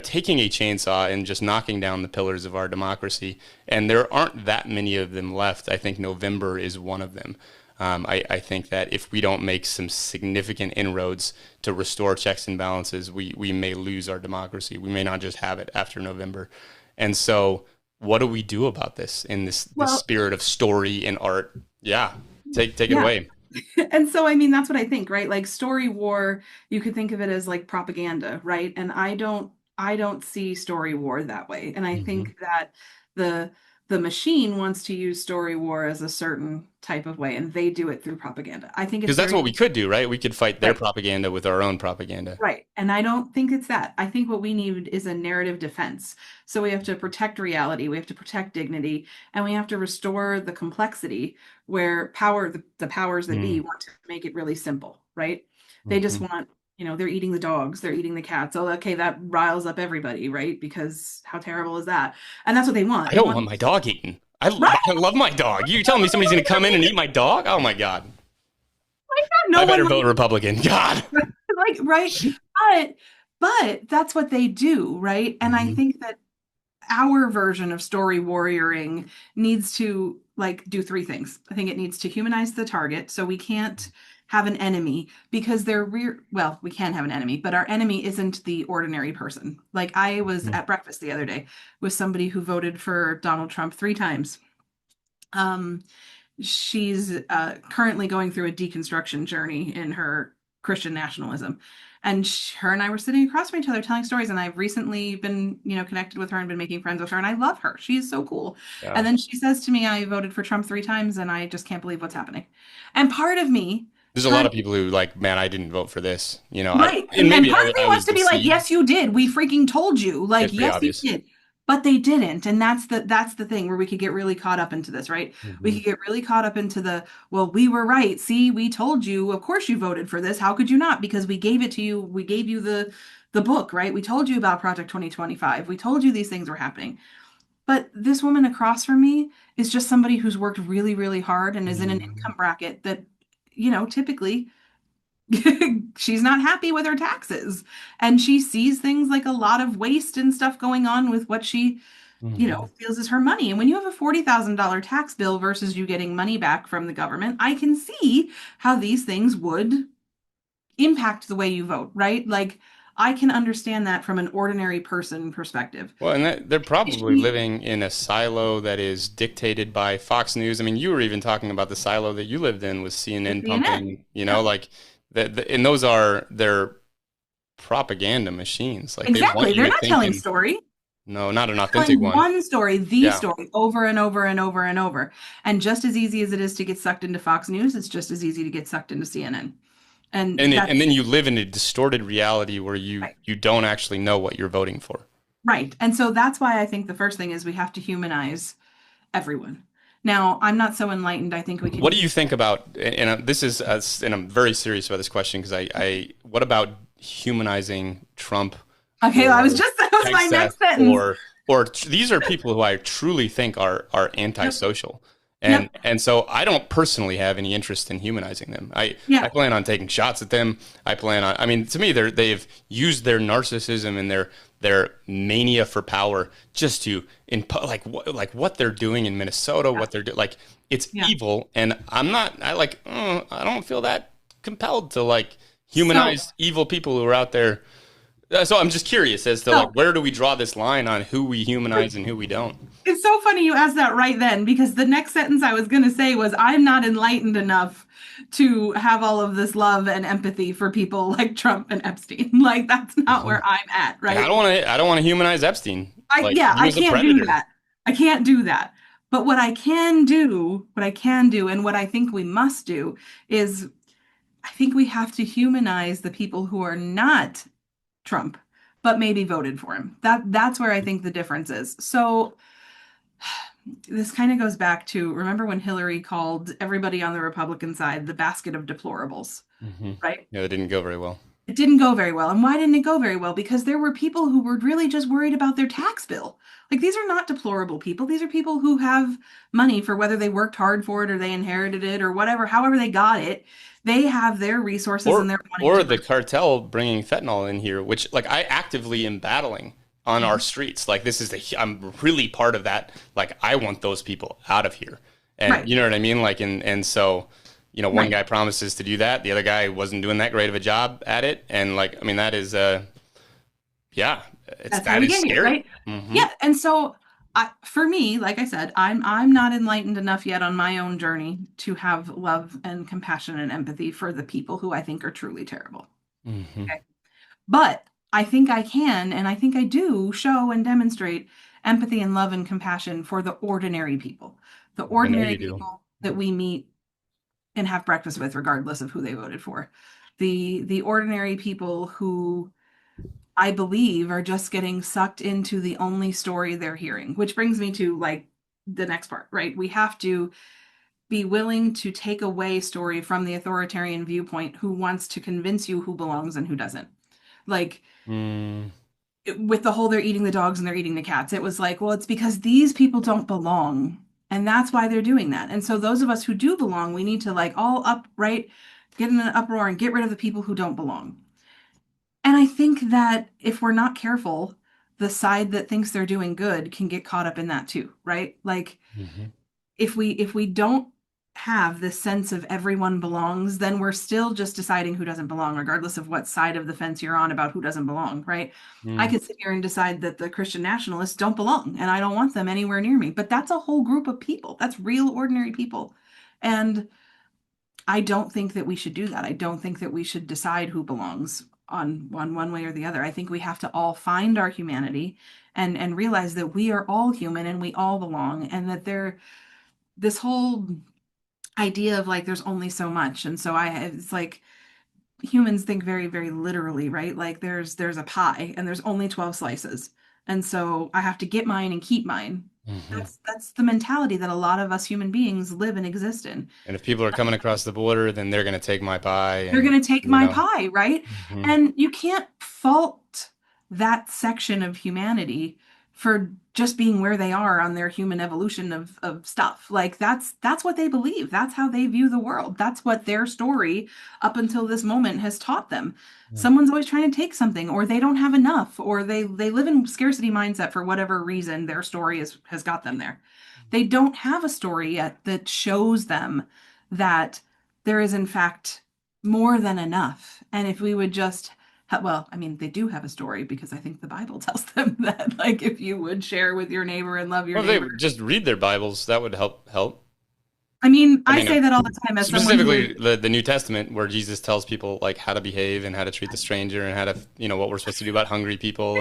taking a chainsaw and just knocking down the pillars of our democracy. And there aren't that many of them left. I think November is one of them. I think that if we don't make some significant inroads to restore checks and balances, we may lose our democracy. We may not just have it after November. And so what do we do about this in this spirit of story and art? Yeah, take it away. And so, that's what I think, right? Like, story war, you could think of it as like propaganda, right? And I don't see story war that way. And I think that the machine wants to use story war as a certain type of way, and they do it through propaganda. I think it's because that's what we could do, right? We could fight their propaganda with our own propaganda. Right. And I don't think it's that. I think what we need is a narrative defense. So we have to protect reality, we have to protect dignity, and we have to restore the complexity where the powers that be want to make it really simple, right? They just want, they're eating the dogs, they're eating the cats. Oh, okay, that riles up everybody, right? Because how terrible is that? And that's what they want. I don't want my dog eaten. I love my dog. You telling me somebody's going to come in and eat my dog? Oh my God. I better vote Republican. God. Like, right. But that's what they do, right? And I think that our version of story warrioring needs to, like, do three things. I think it needs to humanize the target. So we can't have an enemy because we can have an enemy, but our enemy isn't the ordinary person. Like, I was at breakfast the other day with somebody who voted for Donald Trump 3 times. She's currently going through a deconstruction journey in her Christian nationalism. And her and I were sitting across from each other telling stories. And I've recently been, connected with her and been making friends with her. And I love her. She is so cool. Yeah. And then she says to me, I voted for Trump 3 times and I just can't believe what's happening. And part of me, there's a lot of people who, like, man, I didn't vote for this, Right. And maybe part of me wants to be like, yes, you did. We freaking told you. Like, yes, you did. But they didn't. And that's the thing where we could get really caught up into this, right? We could get really caught up into well, we were right. See, we told you, of course you voted for this. How could you not? Because we gave it to you. We gave you the book, right? We told you about Project 2025. We told you these things were happening. But this woman across from me is just somebody who's worked really, really hard and is in an income bracket that, typically she's not happy with her taxes, and she sees things like a lot of waste and stuff going on with what she feels is her money. And when you have a $40,000 tax bill versus you getting money back from the government, I can see how these things would impact the way you vote, right? Like, I can understand that from an ordinary person perspective. Well, and they're probably living in a silo that is dictated by Fox News. I mean, you were even talking about the silo that you lived in with CNN pumping, like, and those are their propaganda machines. Like, exactly. They're not telling story. No, not an authentic one. One story, story, over and over and over and over. And just as easy as it is to get sucked into Fox News, it's just as easy to get sucked into CNN. And then you live in a distorted reality where you don't actually know what you're voting for. Right. And so that's why I think the first thing is we have to humanize everyone. Now, I'm not so enlightened. I think we can. What do you think about, and this is, and I'm very serious about this question, because what about humanizing Trump? Okay, that was my next sentence. Or these are people who I truly think are antisocial. And so I don't personally have any interest in humanizing them. I plan on taking shots at them. To me, they've used their narcissism and their mania for power just to what they're doing in Minnesota, what they're doing, like, it's evil. And I don't feel that compelled to like So, humanize evil people who are out there. So I'm just curious as to like so where do we draw this line on who we humanize and who we don't? it's so funny you asked that right then, because the next sentence I was going to say was, I'm not enlightened enough to have all of this love and empathy for people like Trump and Epstein. Like, that's not Mhm. where I'm at, Like I right? don't want to. I don't want to humanize Epstein. Like Yeah, he I was a can't do predator. that. I can't do that. But what I can do, and what I think we must do is I think we have to humanize the people who are not Trump, but maybe voted for him. That's where I think the difference is. So this kind of goes back to, remember when Hillary called everybody on the Republican side the basket of deplorables, Hmm. right? Yeah, that didn't go very well. It didn't go very well. And why didn't it go very well? Because there were people who were really just worried about their tax bill. Like, these are not deplorable people. These are people who have money, for whether they worked hard for it or they inherited it or whatever, however they got it. They have their resources and they're wanting Or to the protect. cartel bringing fentanyl in here, which like I actively am battling on our streets. Like this is I'm really part of that. Like I want those people out of here. And Right, you know what I mean? Like and so, one right. guy promises to do that, the other guy wasn't doing that great of a job at it. And like I mean that is yeah, That's how that we is get here, scary. right? Hmm. Yeah, and so for me, like I said, I'm not enlightened enough yet on my own journey to have love and compassion and empathy for the people who I think are truly terrible. Hmm. Okay. But I think I can, and I think I do show and demonstrate empathy and love and compassion for the I know ordinary you do. people that we meet and have breakfast with, regardless of who they voted for. The ordinary people who I believe are just getting sucked into the only story they're hearing, which brings me to like the next part, right? We have to be willing to take away story from the authoritarian viewpoint who wants to convince you who belongs and who doesn't. Like, Mm, with the whole they're eating the dogs and they're eating the cats, it was like, well, it's because these people don't belong. And that's why they're doing that. And so those of us who do belong, we need to like all upright, get in an uproar and get rid of the people who don't belong. And I think that if we're not careful, the side that thinks they're doing good can get caught up in that too, right? Like, mhm. if we don't have this sense of everyone belongs, then we're still just deciding who doesn't belong, regardless of what side of the fence you're on about who doesn't belong, right? I Mm. could sit here and decide that the Christian nationalists don't belong and I don't want them anywhere near me, but that's a whole group of people. That's real ordinary people. And I don't think that we should do that. I don't think that we should decide who belongs on one way or the other. I think we have to all find our humanity and realize that we are all human and we all belong, and that this whole idea of like there's only so much. And so it's like humans think very, very literally, right? Like there's a pie and there's only 12 slices. And so I have to get mine and keep mine. Mhm. That's the mentality that a lot of us human beings live and exist in. And if people are coming across the border, then they're going to take my pie, They're and going to take you my know. pie, right? Mhm. And you can't fault that section of humanity for just being where they are on their human evolution of stuff. Like that's what they believe. That's how they view the world. That's what their story up until this moment has taught them. Yeah. Someone's always trying to take something, or they don't have enough, or they live in scarcity mindset for whatever reason their story has got them there. They don't have a story yet that shows them that there is in fact more than enough. And if we would just well, I mean, they do have a story, because I think the Bible tells them that, like, if you would share with your neighbor and love your Well, if they neighbor. would just read their Bibles, that would help. I mean, I I mean, say that all the time as someone who is, specifically the New Testament, where Jesus tells people like how to behave and how to treat the stranger and how to, what we're supposed to do about hungry people,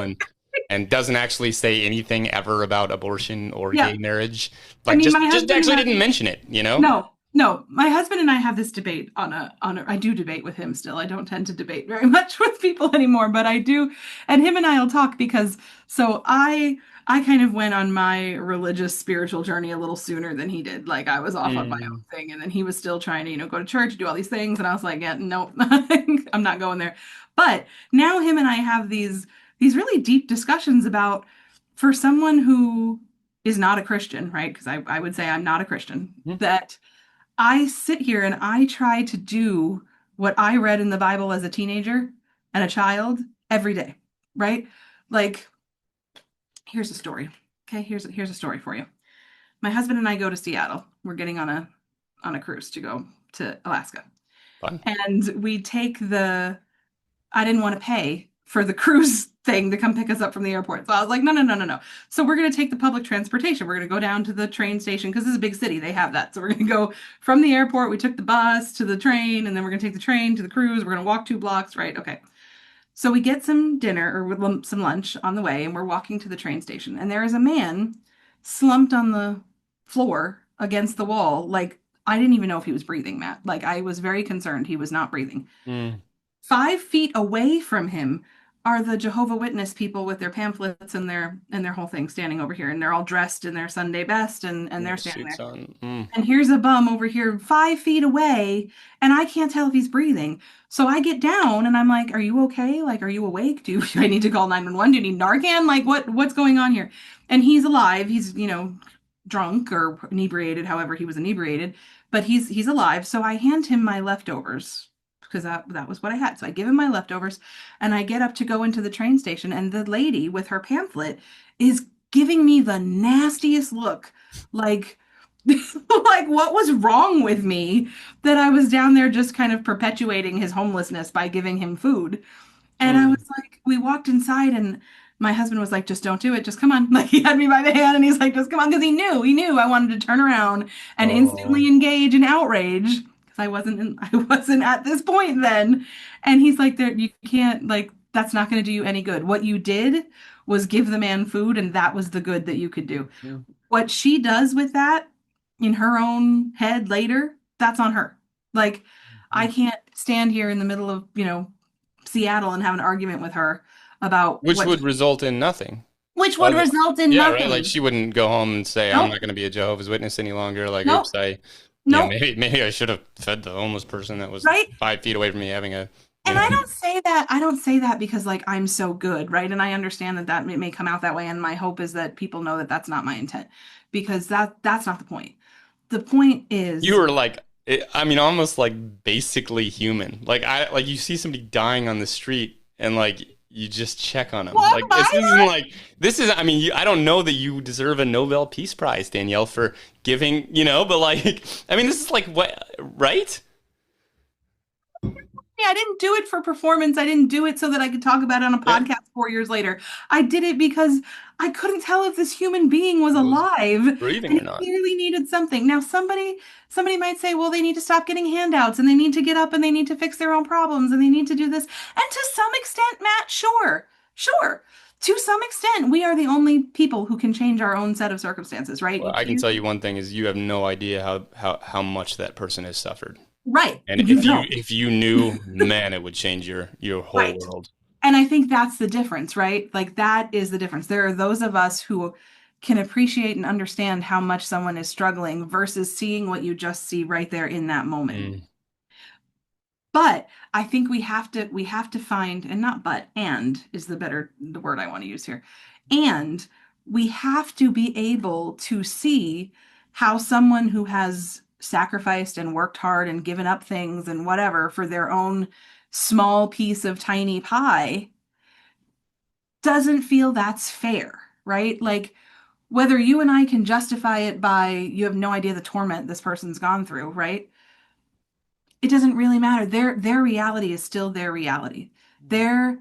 and doesn't actually say anything ever about abortion or yeah. gay marriage. I Like mean, my just husband and actually I, didn't mention it, you know? no, no, my husband and I have this debate I do debate with him still. I don't tend to debate very much with people anymore, but I do, and him and I'll talk because so I kind of went on my religious spiritual journey a little sooner than he did. Like, I was off on my own Mm. thing, and then he was still trying to, go to church, do all these things, and I was like, yeah, no, I'm not going there. But now him and I have these really deep discussions about, for someone who is not a Christian, right? Because I would say I'm not a Christian, Mm. that I sit here and I try to do what I read in the Bible as a teenager and a child every day, right? Like, here's a story. Okay, here's a story for you. My husband and I go to Seattle. We're getting on a cruise to go to Alaska. Fun. And we take I didn't want to pay for the cruise thing to come pick us up from the airport. So I was like, no, no, no, no, no. So we're going to take the public transportation. We're going to go down to the train station because this is a big city. They have that. So we're going to go from the airport. We took the bus to the train, and then we're going to take the train to the cruise. We're going to walk 2 blocks, right? Okay. So we get some dinner or some lunch on the way, and we're walking to the train station. And there is a man slumped on the floor against the wall. Like, I didn't even know if he was breathing, Matt. Like, I was very concerned he was not breathing. Mm. 5 feet away from him are the Jehovah Witness people with their pamphlets and their whole thing standing over here, and they're all dressed in their Sunday best, and they're standing Suits there. on. And here's a bum over here 5 feet away, and I can't tell if he's breathing. So I get down and I'm like, "Are you okay? Like, are you awake? Do I need to call 911? Do you need Narcan? Like, what's going on here?" And he's alive. He's drunk or inebriated, however he was inebriated, but he's alive. So I hand him my leftovers because that was what I had. So I give him my leftovers and I get up to go into the train station, and the lady with her pamphlet is giving me the nastiest look. Like like what was wrong with me that I was down there just kind of perpetuating his homelessness by giving him food. And I was Mm. like, we walked inside and my husband was like, just don't do it. Just come on. Like he had me by the hand and he's like, just come on. Because he knew I wanted to turn around and Oh. instantly engage in outrage. Because I wasn't at this point then. And he's like, there, you can't, like, that's not going to do you any good. What you did was give the man food, and that was the good that you could do. Mm. What she does with that in her own head later, that's on her. Like, I Mm. can't stand here in the middle of, Seattle and have an argument with her about Which would result in nothing. which would Other, result in yeah, right. Like nothing. she wouldn't go home and say, "I'm Nope, not going to be a Jehovah's Witness any longer." Like, oops, nope, nope, maybe I should have fed the homeless person that was right? 5 feet away from me having a, you And know. I don't say that because like I'm so good, right? And I understand that may come out that way, and my hope is that people know that that's not my intent, because that's not the point. The point You is, were like, I mean, almost like basically human. Like you see somebody dying on the street and like you just check on them. walk Like by this isn't her. like this is. I mean, I don't know that you deserve a Nobel Peace Prize, Danielle, for giving. But like, I mean, this is like what, right? I didn't do it for performance. I didn't do it so that I could talk about it on a Yeah, podcast 4 years later. I did it because I couldn't tell if this human being was was alive and breathing he or not. clearly needed something. Now somebody might say, well, they need to stop getting handouts and they need to get up and they need to fix their own problems and they need to do this. And to some extent, Matt, sure. Sure. To some extent, we are the only people who can change our own set of circumstances, right? Well, You I can can't. tell you one thing is you have no idea how much that person has suffered. Right. And You don't. if you knew, man, it would change your whole Right. world. And I think that's the difference, right? Like that is the difference. There are those of us who can appreciate and understand how much someone is struggling versus seeing what you just see right there in that moment. Mm. But I think we have to find, and not but, and is the word I want to use here. And we have to be able to see how someone who has sacrificed and worked hard and given up things and whatever for their own small piece of tiny pie doesn't feel that's fair, right? Like whether you and I can justify it by you have no idea the torment this person's gone through, right? It doesn't really matter. Their reality is still their reality. Their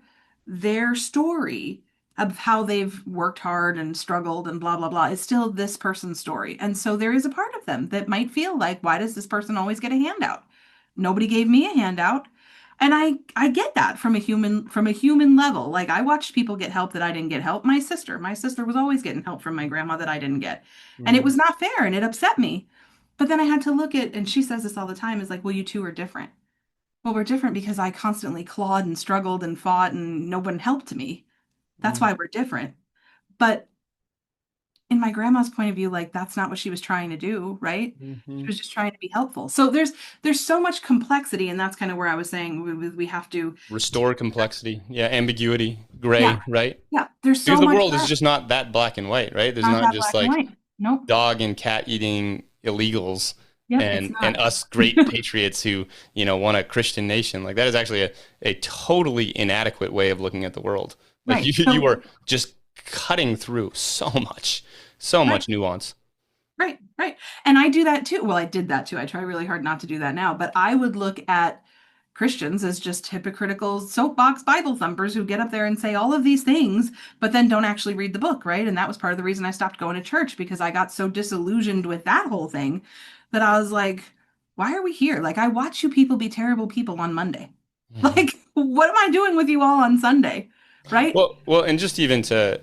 story of how they've worked hard and struggled and blah blah blah is still this person's story. And so there is a part of them that might feel like, why does this person always get a handout? Nobody gave me a handout. And I get that from a human level. Like I watched people get help that I didn't get help. My sister was always getting help from my grandma that I didn't get. And it Mm. was not fair and it upset me. But then I had to look at, and she says this all the time, is like, well, you two are different. Well, we're different because I constantly clawed and struggled and fought and no one helped me. That's Mm. why we're different. But in my grandma's point of view, like that's not what she was trying to do, right? She Mhm. was just trying to be helpful. So there's so much complexity, and that's kind of where I was saying we have to, Restore complexity. Yeah, ambiguity, yeah, gray, right? yeah. There's Because so the much world is left. just not that black and white, right? There's Not not that just black and like white. Nope. dog and cat eating illegals Yep, it's and not. us great patriots who, want a Christian nation. Like that is actually a totally inadequate way of looking at the world. Like Right. you So are just cutting through so right. much nuance. Right, right. And I do that too. Well, I did that too. I try really hard not to do that now, but I would look at Christians as just hypocritical soapbox Bible thumpers who get up there and say all of these things, but then don't actually read the book, right? And that was part of the reason I stopped going to church, because I got so disillusioned with that whole thing that I was like, why are we here? Like, I watch you people be terrible people on Monday. Like, what am I doing with you all on Sunday? Right? Well, and just even to,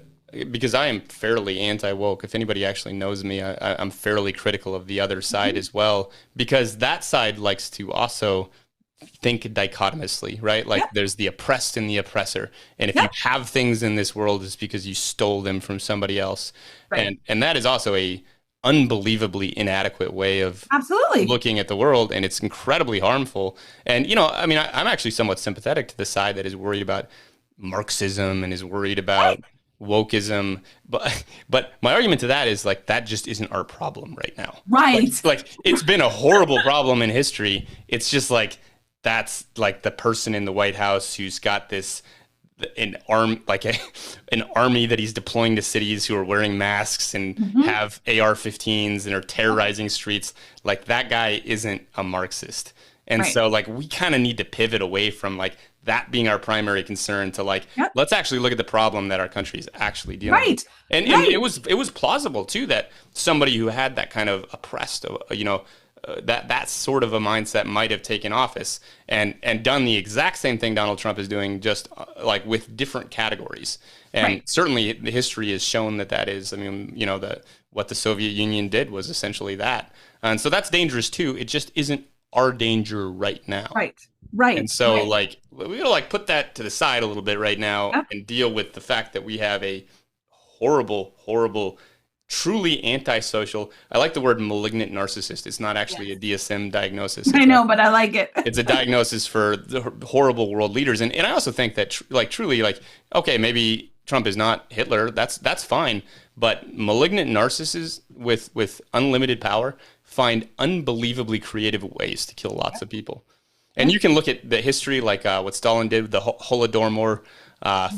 because I am fairly anti-woke. If anybody actually knows me, I'm fairly critical of the other side as well, because that side likes to also think dichotomously, right? Like there's the oppressed and the oppressor. And if you have things in this world, it's because you stole them from somebody else. Right. And that is also a unbelievably inadequate way of looking at the world, and it's incredibly harmful. And, you know, I mean, I'm actually somewhat sympathetic to the side that is worried about Marxism and is worried about wokeism, but my argument to that is like that just isn't our problem right now. Right. Like it's been a horrible problem in history. It's just like that's like the person in the White House who's got this an army that he's deploying to cities who are wearing masks and have AR-15s and are terrorizing streets. Like that guy isn't a Marxist. And so like we kind of need to pivot away from like that being our primary concern to like, let's actually look at the problem that our country is actually dealing with. And it was plausible too that somebody who had that kind of oppressed, that sort of a mindset might have taken office and done the exact same thing Donald Trump is doing, just like with different categories. And certainly the history has shown that is, I mean, you know, what the Soviet Union did was essentially that. And so that's dangerous too. It just isn't our danger right now. Right. And so like, we gotta like put that to the side a little bit right now and deal with the fact that we have a horrible, truly antisocial. I like the word malignant narcissist. It's not actually a DSM diagnosis. I know, but I like it. It's a diagnosis for the horrible world leaders. And I also think that truly like, okay, maybe Trump is not Hitler. That's fine. But malignant narcissists with unlimited power find unbelievably creative ways to kill lots of people. And you can look at the history, like what Stalin did with the Holodomor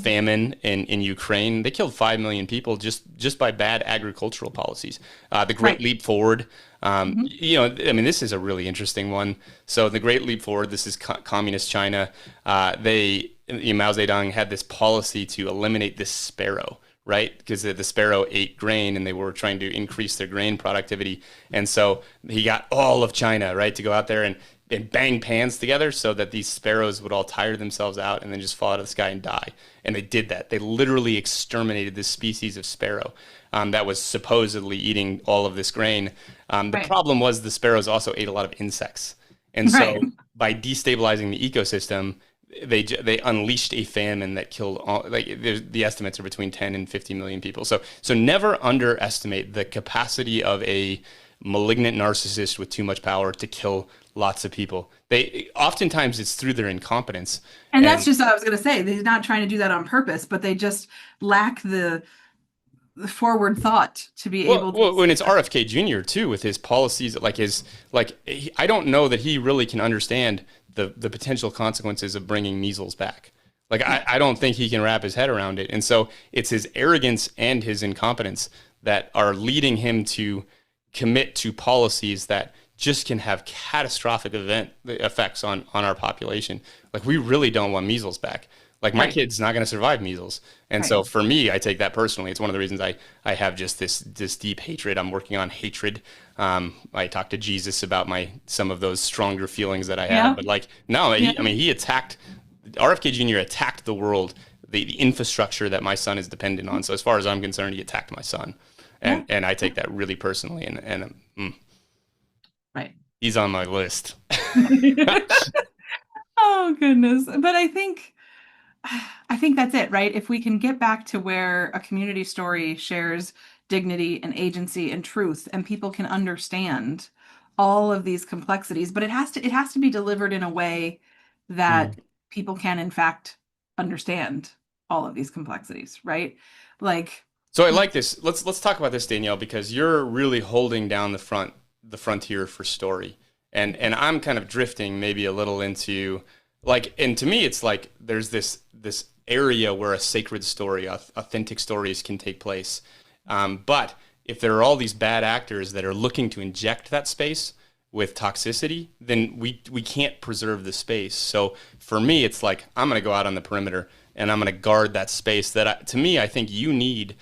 famine in Ukraine. They killed 5 million people just by bad agricultural policies. The Great Leap Forward, you know, I mean, this is a really interesting one. So the Great Leap Forward, this is communist China. Mao Zedong had this policy to eliminate this sparrow, right? Because the sparrow ate grain and they were trying to increase their grain productivity. And so he got all of China, right, to go out there and bang pans together so that these sparrows would all tire themselves out and then just fall out of the sky and die. And they did that. They literally exterminated this species of sparrow that was supposedly eating all of this grain. The problem was the sparrows also ate a lot of insects. And so by destabilizing the ecosystem, they unleashed a famine that killed all, like the estimates are between 10 and 50 million people. So never underestimate the capacity of a malignant narcissist with too much power to kill lots of people. Oftentimes it's through their incompetence. And that's just what I was going to say. They're not trying to do that on purpose, but they just lack the forward thought to be able to. Well, when it's RFK Jr. too, with his policies, I don't know that he really can understand the potential consequences of bringing measles back. Like, I don't think he can wrap his head around it. And so it's his arrogance and his incompetence that are leading him to commit to policies that just can have catastrophic effects on our population. Like, we really don't want measles back. Like, my kid's not going to survive measles. And so for me, I take that personally. It's one of the reasons I have just this deep hatred. I'm working on hatred. I talked to Jesus about some of those stronger feelings that I have. But like, no, he attacked, RFK Jr. attacked the world, the infrastructure that my son is dependent on. So as far as I'm concerned, he attacked my son. And I take that really personally. And he's on my list. Oh, goodness. But I think that's it, right? If we can get back to where a community story shares dignity and agency and truth, and people can understand all of these complexities, but it has to be delivered in a way that people can, in fact, understand all of these complexities, right? Like, so I like this. Let's talk about this, Danielle, because you're really holding down the frontier for story, and I'm kind of drifting maybe a little into, like, and to me it's like there's this area where a sacred story, authentic stories can take place, but if there are all these bad actors that are looking to inject that space, with toxicity, then we can't preserve the space. So for me, it's like I'm going to go out on the perimeter and I'm going to guard that space that to me, I think you need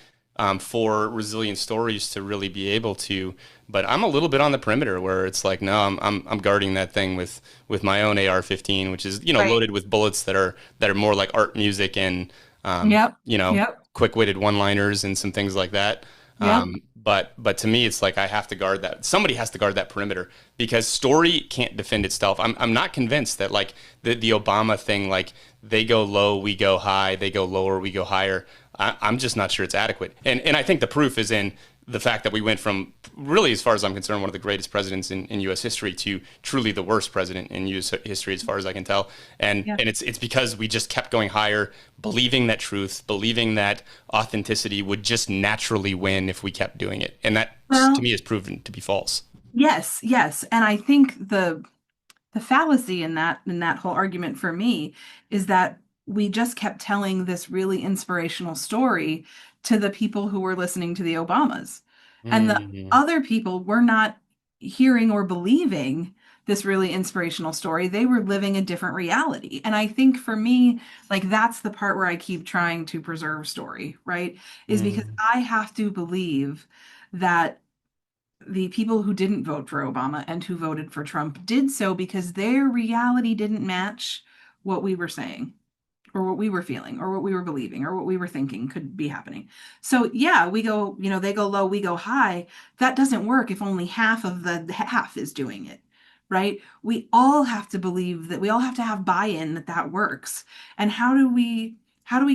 for resilient stories to really be able to. But I'm a little bit on the perimeter where it's like, no, I'm guarding that thing with my own AR-15, which is Right. loaded with bullets that are more like art music and Yep. Yep. quick-witted one-liners and some things like that. Yep. But to me, it's like I have to guard that. Somebody has to guard that perimeter because story can't defend itself. I'm not convinced that like the Obama thing, like they go low, we go high, they go lower, we go higher. I'm just not sure it's adequate. And I think the proof is in the fact that we went from really, as far as I'm concerned, one of the greatest presidents in U.S. history to truly the worst president in U.S. history, as far as I can tell. Yeah. And it's because we just kept going higher, believing that truth, believing that authenticity would just naturally win if we kept doing it. And that, to Well, me, is proven to be false. yes, yes. And I think the fallacy in that whole argument for me is that we just kept telling this really inspirational story to the people who were listening to the Obamas. And the Mm-hmm. other people were not hearing or believing this really inspirational story. They were living a different reality. And I think for me, like that's the part where I keep trying to preserve story, right? Is because Mm-hmm. I have to believe that the people who didn't vote for Obama and who voted for Trump did so because their reality didn't match what we were saying or what we were feeling or what we were believing or what we were thinking could be happening. So yeah, we go, they go low, we go high. That doesn't work if only half of the half is doing it, right? We all have to believe that we all have to have buy-in that that works. And how do we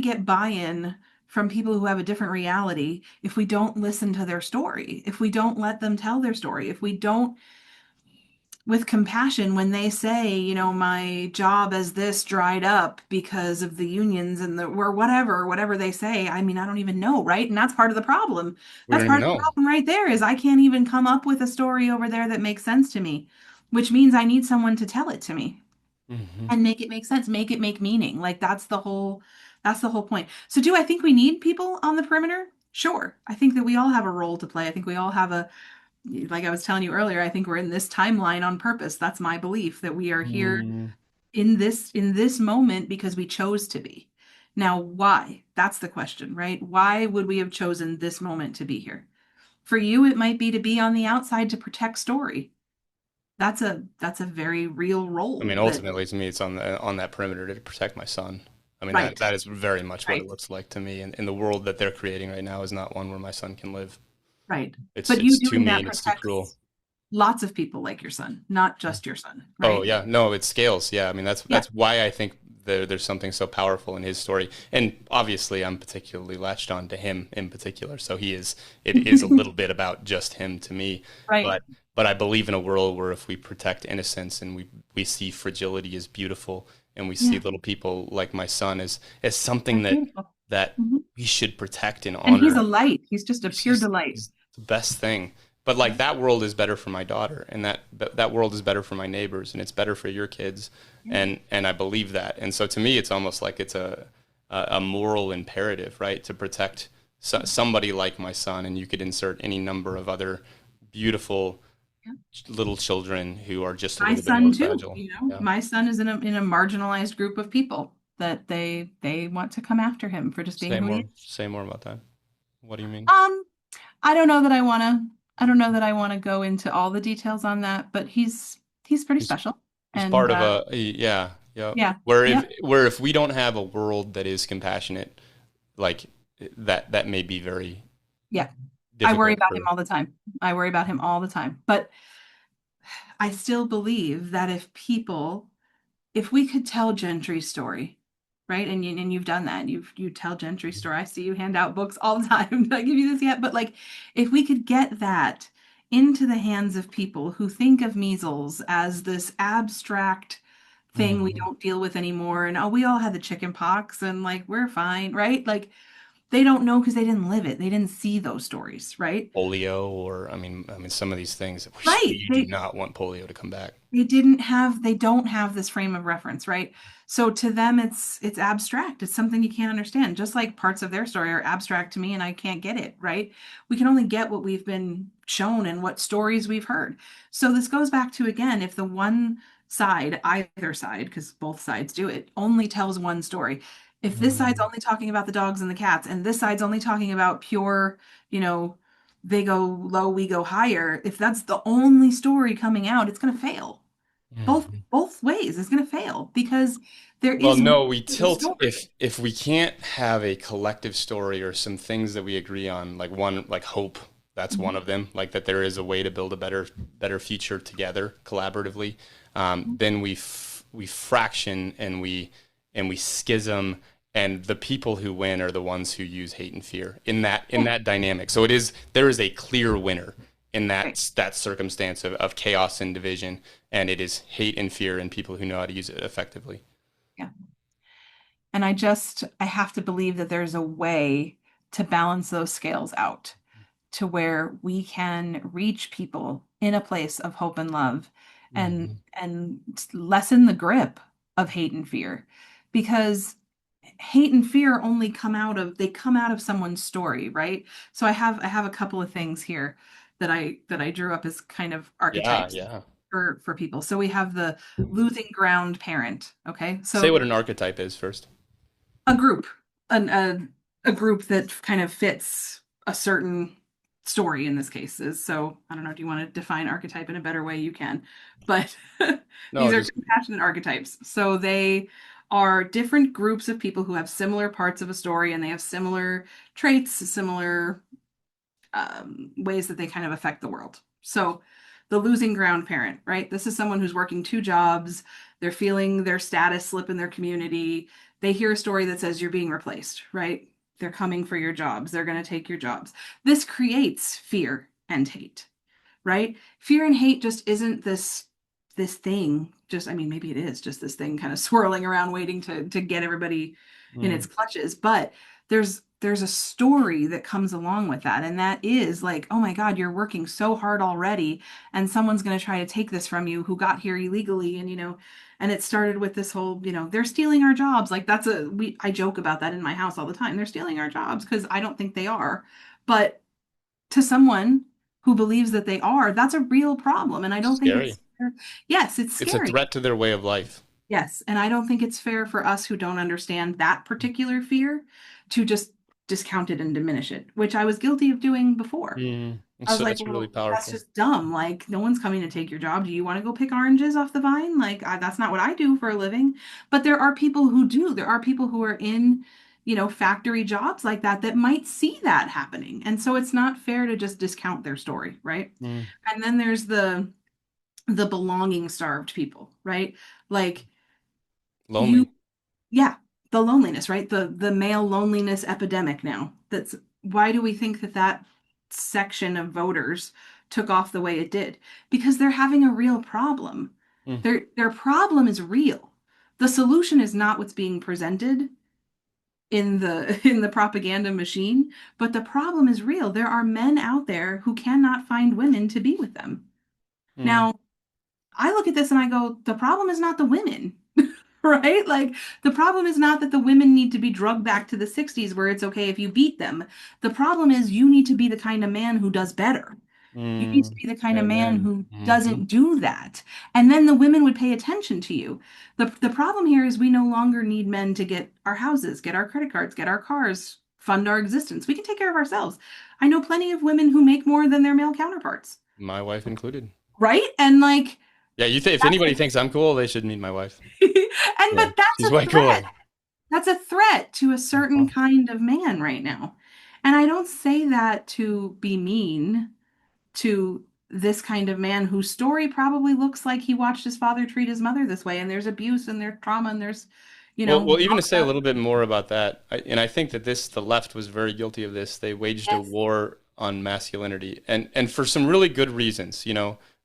get buy-in from people who have a different reality if we don't listen to their story, if we don't let them tell their story, if we don't with compassion when they say, my job as this dried up because of the unions and the or whatever they say. I mean, I don't even know, right? And that's part of the problem. We That's don't even part of the know. problem right there is I can't even come up with a story over there that makes sense to me, which means I need someone to tell it to me Mm-hmm. and make it make sense, make it make meaning. Like that's the whole point. So do I think we need people on the perimeter? Sure. I think that we all have a role to play. I think we all have a like I was telling you earlier, I think we're in this timeline on purpose. That's my belief that we are here Mm. in this moment because we chose to be. Now, why? That's the question, right? Why would we have chosen this moment to be here? For you, it might be to be on the outside to protect story. That's a very real I role mean, that ultimately, to me, it's on that perimeter to protect my son. I mean, that right, that is very much what it right, looks like to me. And the world that they're creating right now is not one where my son can live. right. It's But you it's too doing that mean. It's too cruel. protects lots of people like your son, not just your son, Oh right? yeah, no, it scales. Yeah, I mean Yeah. that's why I think there's something so powerful in his story. And obviously, I'm particularly latched on to him in particular. So he is. It is a little bit about just him to me. Right. But but I believe in a world where if we protect innocence and we see fragility as beautiful and we see Yeah. little people like my son as something That's that beautiful. that Mhm. we should protect and And he's honor. a light. He's just a He's pure just delight. he's the best thing. But like Yeah. that world is better for my daughter, and that world is better for my neighbors, and it's better for your kids, Yeah. and I believe that. And so to me, it's almost like it's a moral imperative, right, to protect somebody like my son, and you could insert any number of other beautiful Yeah. little children who are just a My little bit more son too, fragile. Yeah. my son is in a marginalized group of people that they want to come after him for just being Say who he more. is. Say more about that. What do you mean? Um, I don't know that I want to go into all the details on that, but he's pretty He's special. He's And part of yeah, yeah. yeah. Where Yep. if we don't have a world that is compassionate, like that may be very Yeah. I worry difficult about him for. all the time. I worry about him all the time. But I still believe that if we could tell Gentry's story, right? And you've done that. You tell Gentry's story. I see you hand out books all the time. Did I give you this yet? But like, if we could get that into the hands of people who think of measles as this abstract thing we Mhm. don't deal with anymore, and oh, we all had the chicken pox, and like we're fine, right? Like They don't know because they didn't live it. They didn't see those stories, right? Polio, or some of these things, Right. we do not want polio to come back. They don't have this frame of reference, right? So to them it's abstract. It's something you can't understand. Just like parts of their story are abstract to me and I can't get it, right? We can only get what we've been shown and what stories we've heard. So this goes back to, again, if the one side, either side, because both sides do it, only tells one story. If this side's Mhm. only talking about the dogs and the cats and this side's only talking about pure, you know, they go low, we go higher. If that's the only story coming out, it's going to fail. Mhm. Both ways, it's going to fail because there Well, is more no, we to the tilt story. if we can't have a collective story or some things that we agree on, like one, like hope, that's one Mhm. of them, like that there is a way to build a better future together collaboratively. Then we fraction and we schism, and the people who win are the ones who use hate and fear in Yeah, that dynamic. So there is a clear winner in right. that circumstance of chaos and division, and it is hate and fear and people who know how to use it effectively. Yeah. And I have to believe that there's a way to balance those scales out to where we can reach people in a place of hope and love and lessen the grip of hate and fear because hate and fear only come out of someone's story, right? So I have a couple of things here that I drew up as kind of Yeah, archetypes yeah. for people. So we have the losing ground parent, okay? Say So what an archetype is first. a group, an, a group that kind of fits a certain story in this case is. So I don't know, do you want to define archetype in a better way? You can, but No, these are just compassionate archetypes. So they are different groups of people who have similar parts of a story and they have similar traits, similar ways that they kind of affect the world. So the losing ground parent, right? This is someone who's working two jobs. They're feeling their status slip in their community. They hear a story that says you're being replaced, right? They're coming for your jobs. They're going to take your jobs. This creates fear and hate, right? Fear and hate just isn't this thing. Just, I mean, maybe it is just this thing kind of swirling around waiting to get everybody in its mm, clutches, but there's a story that comes along with that, and that is like, oh my God, you're working so hard already and someone's going to try to take this from you who got here illegally. And and it started with this whole, they're stealing our jobs. Like that's a we I joke about that in my house all the time. They're stealing our jobs because I don't think they are, but to someone who believes that they are, that's a real problem. And I don't think scary. it's fair. Yes, it's It's a scary. threat to their way of life. Yes. And I don't think it's fair for us who don't understand that particular fear to just discount it and diminish it, which I was guilty of doing before. I was So like, that's really well, that's powerful. just dumb. Like, no one's coming to take your job. Do you want to go pick oranges off the vine? Like, that's not what I do for a living. But there are people who do. There are people who are in, factory jobs like that that might see that happening. And so it's not fair to just discount their story, right? Mm. And then there's the belonging starved people, right? Like you, Lonely. yeah, the loneliness, right? The male loneliness epidemic now. That's why do we think that section of voters took off the way it did? Because they're having a real problem. Mm. Their problem is real. The solution is not what's being presented in the in the propaganda machine, but the problem is real. There are men out there who cannot find women to be with them. Mm. Now, I look at this and I go, the problem is not the women. Right? Like the problem is not that the women need to be drugged back to the 60s where it's okay if you beat them. The problem is you need to be the kind of man who does better. You need to Mm. be the kind of man Amen. who Hmm. doesn't do that. And then the women would pay attention to you. The problem here is we no longer need men to get our houses, get our credit cards, get our cars, fund our existence. We can take care of ourselves. I know plenty of women who make more than their male counterparts, My wife included. right? And like Yeah, if anybody thinks I'm cool, they should meet my wife. and Yeah, but that's she's a way threat. cooler. That's a threat to a certain Uh-huh. kind of man right now. And I don't say that to be mean to this kind of man whose story probably looks like he watched his father treat his mother this way, and there's abuse and there's trauma and there's, Well, even to say a mafia. little bit more about that, and I think that the left was very guilty of this. They waged a Yes. war on masculinity, and for some really good reasons,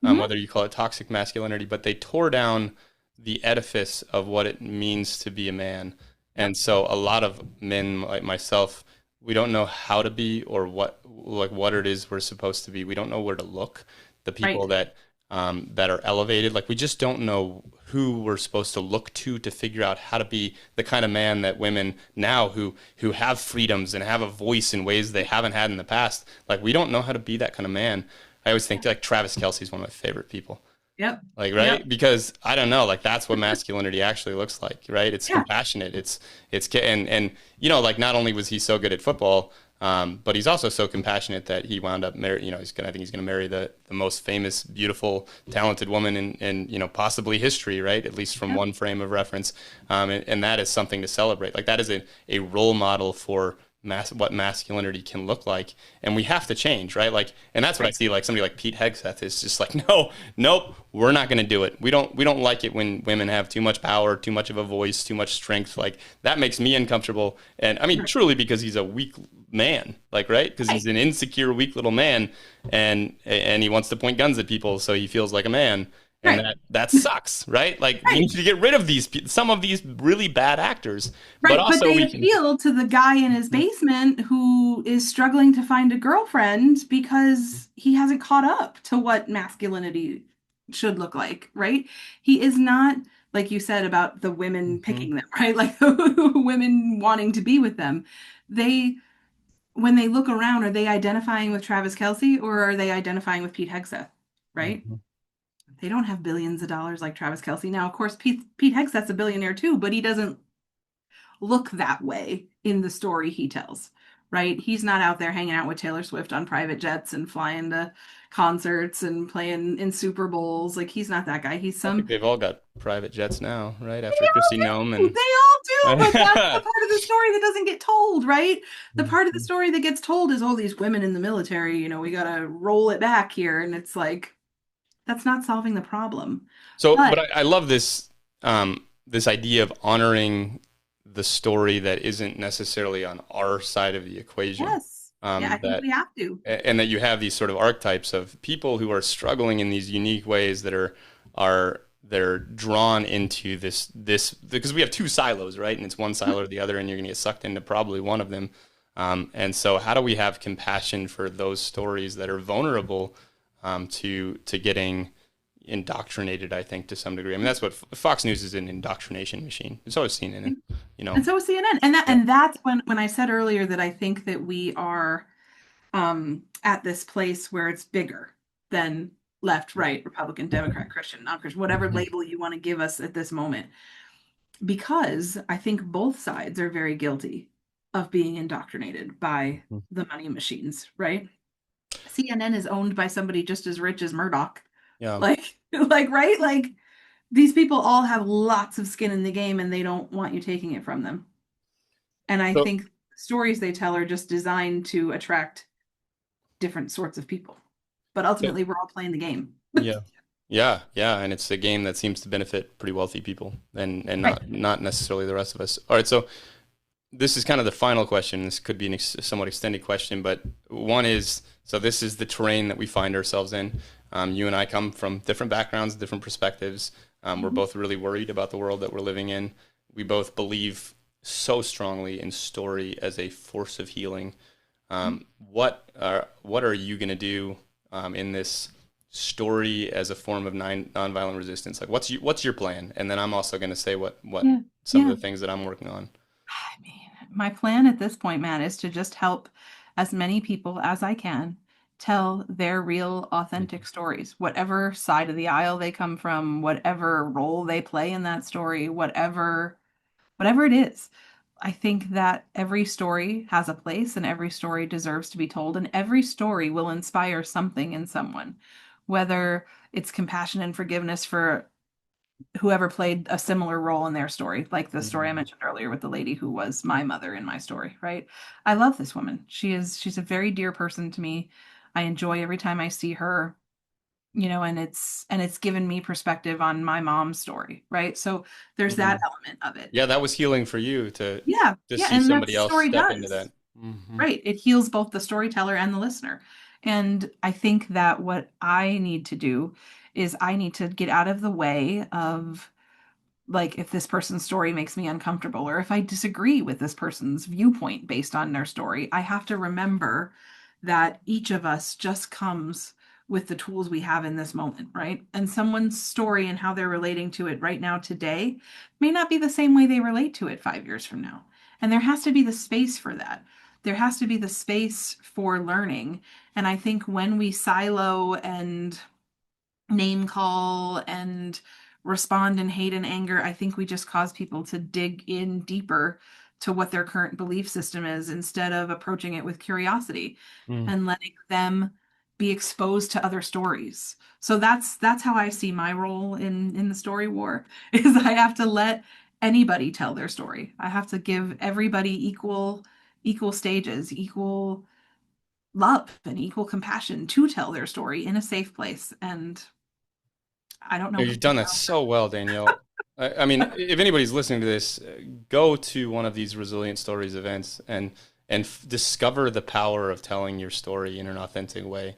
Mhm. whether you call it toxic masculinity, but they tore down the edifice of what it means to be a man. Yep. And so a lot of men like myself we don't know how to be, or what it is we're supposed to be. We don't know where to look. The people Right. that are elevated, like we just don't know who we're supposed to look to figure out how to be the kind of man that women now who have freedoms and have a voice in ways they haven't had in the past. Like we don't know how to be that kind of man. I always think like Travis Kelce's one of my favorite people. Yep. Like, Yep. right? Because I don't know, like that's what masculinity actually looks like, right? It's Yeah. compassionate. And like not only was he so good at football, but he's also so compassionate that he wound up marry. I think he's gonna marry the most famous, beautiful, talented woman in possibly history, right? At least from Yep. one frame of reference. And that is something to celebrate. Like that is a role model for what masculinity can look like, and we have to change, right? Like, and that's what I Right. see. Like somebody like Pete Hegseth is just like, no, nope, we're not going to do it. We don't like it when women have too much power, too much of a voice, too much strength. Like that makes me uncomfortable. And I mean, Right. truly, because he's a weak man, like right, because he's Right. an insecure, weak little man, and he wants to point guns at people, so he feels like a man. And Right. that sucks, right? Like we Right. need to get rid of some of these really bad actors, but Right, but also they we can. appeal to the guy in his basement who is struggling to find a girlfriend because he hasn't caught up to what masculinity should look like, right? He is not, like you said about the women Mhm. picking them, right? Like women wanting to be with them. They, when they look around, are they identifying with Travis Kelce or are they identifying with Pete Hegseth, right? Mhm. They don't have billions of dollars like Travis Kelce. Now, of course, Pete Hegseth's a billionaire too, but he doesn't look that way in the story he tells, right? He's not out there hanging out with Taylor Swift on private jets and flying to concerts and playing in Super Bowls. Like he's not that guy. He's I think some they've all got private jets now, right? they After Chrissy Nome all do. and They all do, but that's the yeah. part of the story that doesn't get told, right? The part of the story that gets told is all these women in the military, we gotta roll it back here. And it's like, that's not solving the problem. So, But but I love this idea of honoring the story that isn't necessarily on our side of the equation. yes, yeah, I think That we have to. and that you have these sort of archetypes of people who are struggling in these unique ways that are they're drawn into this because we have two silos, right? And it's one silo or the other, and you're going to get sucked into probably one of them. And so, how do we have compassion for those stories that are vulnerable to getting indoctrinated? I think to some degree. I mean, that's what Fox News is, an indoctrination machine. It's always seen in it, you know. And so is CNN. Yeah. And that's when I said earlier that I think that we are at this place where it's bigger than left, right, Republican, Democrat, Christian, non-Christian, whatever Mhm. label you want to give us at this moment. Because I think both sides are very guilty of being indoctrinated by the money machines, right? CNN is owned by somebody just as rich as Murdoch. Yeah. Like, right? Like these people all have lots of skin in the game and they don't want you taking it from them. And I So think stories they tell are just designed to attract different sorts of people. But so ultimately, we're all playing the game. yeah. Yeah, and it's a game that seems to benefit pretty wealthy people and Right. not necessarily the rest of us. All right, so this is kind of the final question. This could be an somewhat extended question, but one is, so this is the terrain that we find ourselves in. You and I come from different backgrounds, different perspectives. We're Mhm. both really worried about the world that we're living in. We both believe so strongly in story as a force of healing. What are you going to do in this story as a form of nonviolent resistance? Like, what's your plan? And then I'm also going to say what Yeah. some of Yeah. the things that I'm working on. I mean, my plan at this point, Matt, is to just help as many people as I can tell their real, authentic stories, whatever side of the aisle they come from, whatever role they play in that story, whatever it is. I think that every story has a place and every story deserves to be told, and every story will inspire something in someone, whether it's compassion and forgiveness for whoever played a similar role in their story, like the story I Mhm. mentioned earlier with the lady who was my mother in my story, right? I love this woman. She's a very dear person to me. I enjoy every time I see her, and it's given me perspective on my mom's story, right? So there's that Mhm. element of it. Yeah, that was healing for you Yeah, to yeah, see and somebody that's else story step into that. does. Right. It heals both the storyteller and the listener. And I think that what I need to do is I need to get out of the way of like if this person's story makes me uncomfortable or if I disagree with this person's viewpoint based on their story, I have to remember that each of us just comes with the tools we have in this moment, right? And someone's story and how they're relating to it right now today may not be the same way they relate to it 5 years from now. And there has to be the space for that. There has to be the space for learning. And I think when we silo and name call and respond in hate and anger, I think we just cause people to dig in deeper to what their current belief system is instead of approaching it with curiosity Mm. and letting them be exposed to other stories. So that's how I see my role in the story war is I have to let anybody tell their story. I have to give everybody equal stages, equal love and equal compassion to tell their story in a safe place. And I don't know You've done that so well, Danielle. I mean, if anybody's listening to this, go to one of these Resilient Stories events and discover the power of telling your story in an authentic way.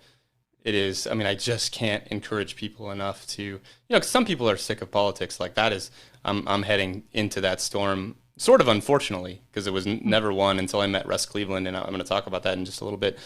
It is, I mean, I just can't encourage people enough to, you know, 'cause some people are sick of politics. Like that is, I'm heading into that storm, sort of unfortunately, because it was never one until I met Russ Cleveland, and I'm going to talk about that in just a little bit.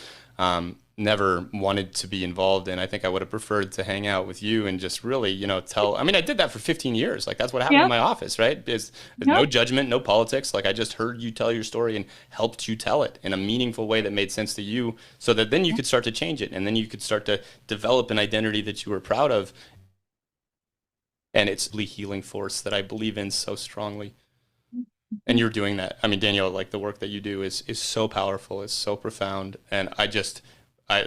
Never wanted to be involved in. I think I would have preferred to hang out with you and just really, you know, tell. I mean, I did that for 15 years. Like that's what happened in Yep. my office, right? Is no Yep. judgment, no politics. Like I just heard you tell your story and helped you tell it in a meaningful way that made sense to you, so that then you could start to change it, and then you could start to develop an identity that you were proud of. And it's the healing force that I believe in so strongly. And you're doing that. I mean, Danielle, like the work that you do is so powerful, is so profound, and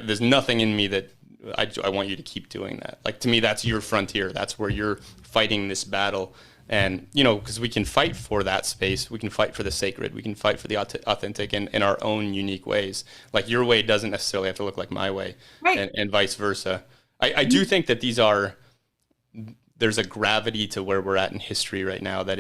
there's nothing in me that I want you to keep doing that. Like to me, that's your frontier. That's where you're fighting this battle, and you know, because we can fight for that space, we can fight for the sacred, we can fight for the authentic in our own unique ways. Like your way doesn't necessarily have to look like my way, Right. and vice versa. I do think that there's a gravity to where we're at in history right now that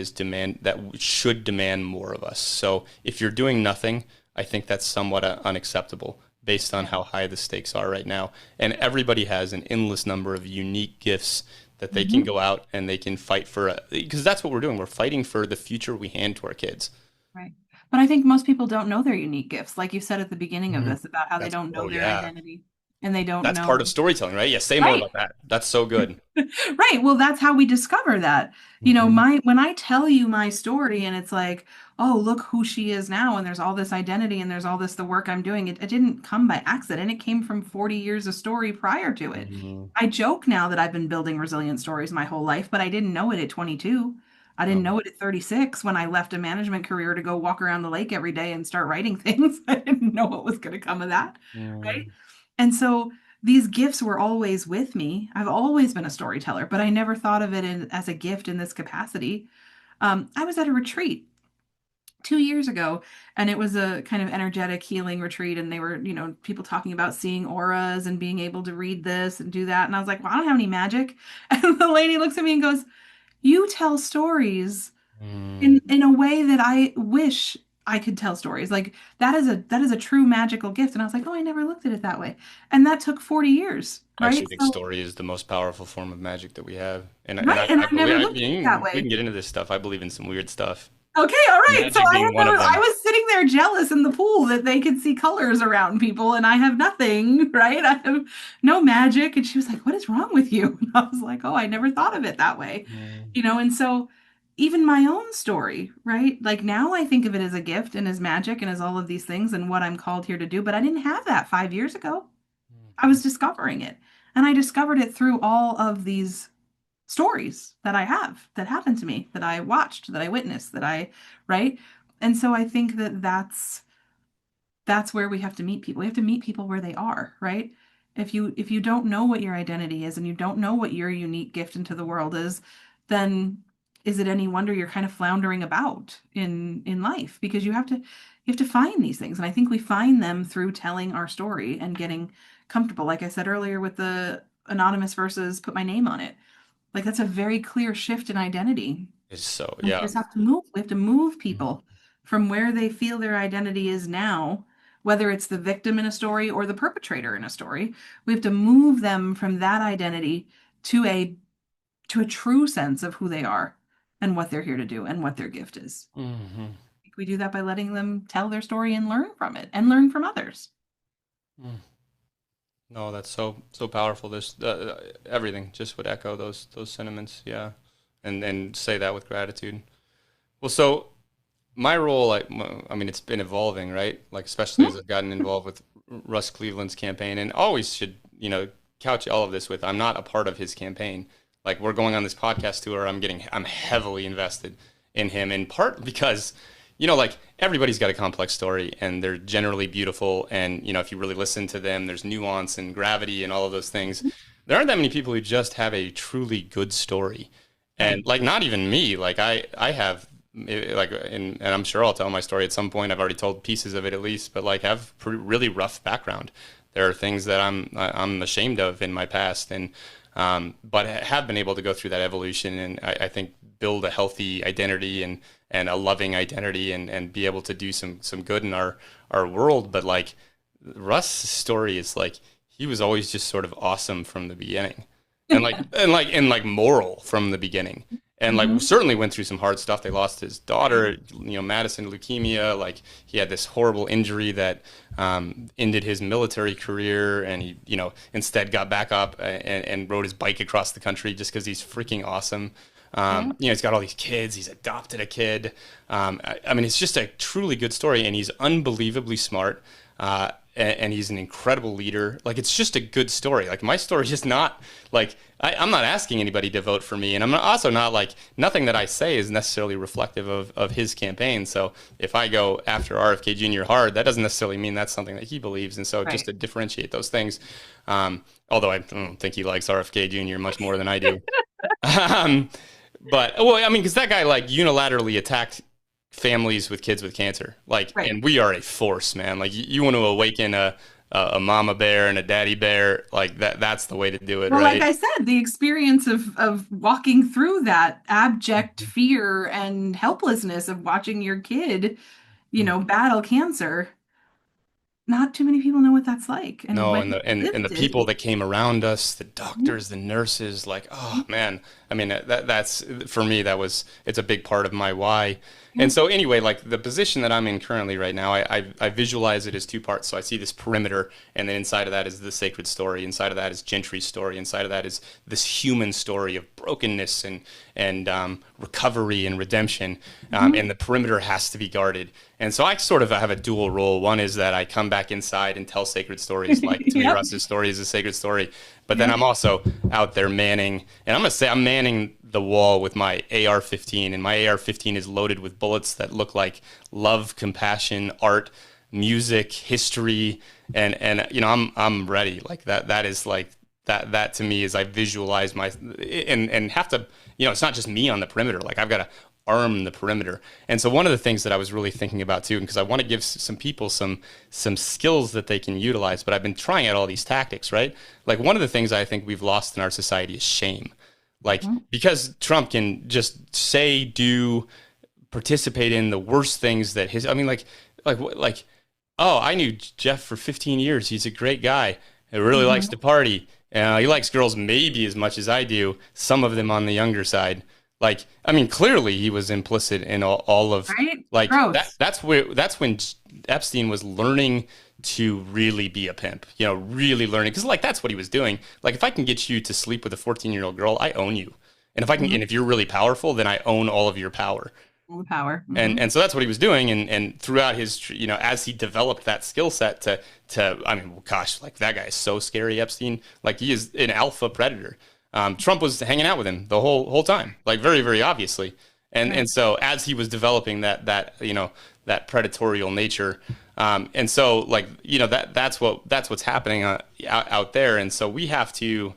should demand more of us. So if you're doing nothing, I think that's somewhat unacceptable based on how high the stakes are right now. And everybody has an endless number of unique gifts that they can Mhm. go out and they can fight for, because that's what we're doing. We're fighting for the future we hand to our kids. Right. But I think most people don't know their unique gifts, like you said at the beginning of Mhm. this about how they That's, don't oh know their yeah, identity and they don't that's part of know. storytelling, right? Yeah, say more Right. about that. That's so good. Right. Well, that's how we discover that. You know, Mhm. my when I tell you my story and it's like, oh, look who she is now, and there's all this identity and there's all this the work I'm doing. It didn't come by accident. It came from 40 years of story prior to it. Mhm. I joke now that I've been building resilient stories my whole life, but I didn't know it at 22. I didn't No. know it at 36 when I left a management career to go walk around the lake every day and start writing things. I didn't know what was going to come of that. Right. Mm. And so these gifts were always with me. I've always been a storyteller, but I never thought of it as a gift in this capacity. I was at a retreat 2 years ago, and it was a kind of energetic healing retreat. And they were, you know, people talking about seeing auras and being able to read this and do that. And I was like, well, I don't have any magic. And the lady looks at me and goes, you tell stories Mm. in a way that I wish I could tell stories. Like that is a true magical gift. And I was like, oh, I never looked at it that way. And that took 40 years, I right? actually think So story is the most powerful form of magic that we have. right, and I I never believe, looked at it that we can way. get into this stuff. I believe in some weird stuff. Okay, all right. So Magic being one of I them. was sitting there jealous in the pool that they could see colors around people and I have nothing, right? I have no magic. And she was like, what is wrong with you? And I was like, oh, I never thought of it that way. Mm. You know, and so even my own story, right? Like now I think of it as a gift and as magic and as all of these things and what I'm called here to do, but I didn't have that 5 years ago. I was discovering it. And I discovered it through all of these stories that I have that happened to me, that I watched, that I witnessed, right? And so I think that that's where we have to meet people. We have to meet people where they are, right? If you don't know what your identity is and you don't know what your unique gift into the world is, then is it any wonder you're kind of floundering about in life because you have to find these things. And I think we find them through telling our story and getting comfortable. Like I said earlier with the anonymous versus put my name on it. Like that's a very clear shift in identity. It's so, And we yeah. just have to move. We have to move Mhm. people from where they feel their identity is now, whether it's the victim in a story or the perpetrator in a story. We have to move them from that identity to a to a true sense of who they are. and what they're here to do and what their gift is. Mm-hmm. We do that by letting them tell their story and learn from it and learn from others. Mm. No, that's so powerful. This everything just would echo those sentiments. Yeah, and say that with gratitude. Well, so my role, I mean, it's been evolving, right? Like, especially as I've gotten involved with Russ Cleveland's campaign, and always should, couch all of this with, I'm not a part of his campaign. Like, we're going on this podcast tour. I'm heavily invested in him, in part because, like, everybody's got a complex story and they're generally beautiful. And, if you really listen to them, there's nuance and gravity and all of those things. There aren't that many people who just have a truly good story. And like, not even me, like I have and I'm sure I'll tell my story at some point. I've already told pieces of it at least, but like, have really rough background. There are things that I'm ashamed of in my past, and but have been able to go through that evolution, and I think build a healthy identity and a loving identity, and be able to do some good in our world. But like, Russ' story is like, he was always just sort of awesome from the beginning, and like moral from the beginning. And like, certainly went through some hard stuff. They lost his daughter, Madison, leukemia. Like, he had this horrible injury that ended his military career, and he, instead got back up and rode his bike across the country just because he's freaking awesome. He's got all these kids. He's adopted a kid. I mean, it's just a truly good story, and he's unbelievably smart. And he's an incredible leader. Like, it's just a good story. Like, my story is not like, I'm not asking anybody to vote for me. And I'm also not like, nothing that I say is necessarily reflective of his campaign. So if I go after RFK Jr. hard, that doesn't necessarily mean that's something that he believes. And so just to differentiate those things, although I don't think he likes RFK Jr. much more than I do. But, well, I mean, because that guy like unilaterally attacked families with kids with cancer, like, and we are a force, man. Like, you want to awaken a mama bear and a daddy bear, like that's the way to do it. Well, right? Like I said, the experience of walking through that abject fear and helplessness of watching your kid, battle cancer. Not too many people know what that's like. And No, when and the people that came around us, the doctors, the nurses, like, oh man. I mean, that's for me, it's a big part of my why. And so anyway, like, the position that I'm in currently right now, I visualize it as two parts. So I see this perimeter, and then inside of that is the sacred story. Inside of that is Gentry's story. Inside of that is this human story of brokenness and recovery and redemption. And the perimeter has to be guarded. And so I sort of have a dual role. One is that I come back inside and tell sacred stories, like, to me, Russ's story is a sacred story. But then I'm also out there manning, and I'm going to say I'm manning the wall with my AR-15, and my AR-15 is loaded with bullets that look like love, compassion, art, music, history, and I'm ready. Like, that is like that to me is, I visualize my and have to, it's not just me on the perimeter. Like, I've got to arm the perimeter. And so one of the things that I was really thinking about too, because I want to give some people some skills that they can utilize, but I've been trying out all these tactics, right? Like, one of the things I think we've lost in our society is shame. Like, because Trump can just say, do, participate in the worst things that oh, I knew Jeff for 15 years. He's a great guy. He really likes to party. He likes girls maybe as much as I do, some of them on the younger side. Like, I mean, clearly he was implicit in all of, like, that's when Epstein was learning to really be a pimp, really learning. Because, like, that's what he was doing. Like, if I can get you to sleep with a 14-year-old girl, I own you. And if I can, and if you're really powerful, then I own all of your power. All the power. And so that's what he was doing. And throughout his, as he developed that skill set to, I mean, gosh, like, that guy is so scary, Epstein. Like, he is an alpha predator. Trump was hanging out with him the whole time, like, very, very obviously. And so as he was developing that that predatorial nature, and so, like, that's what's happening out there. And so we have to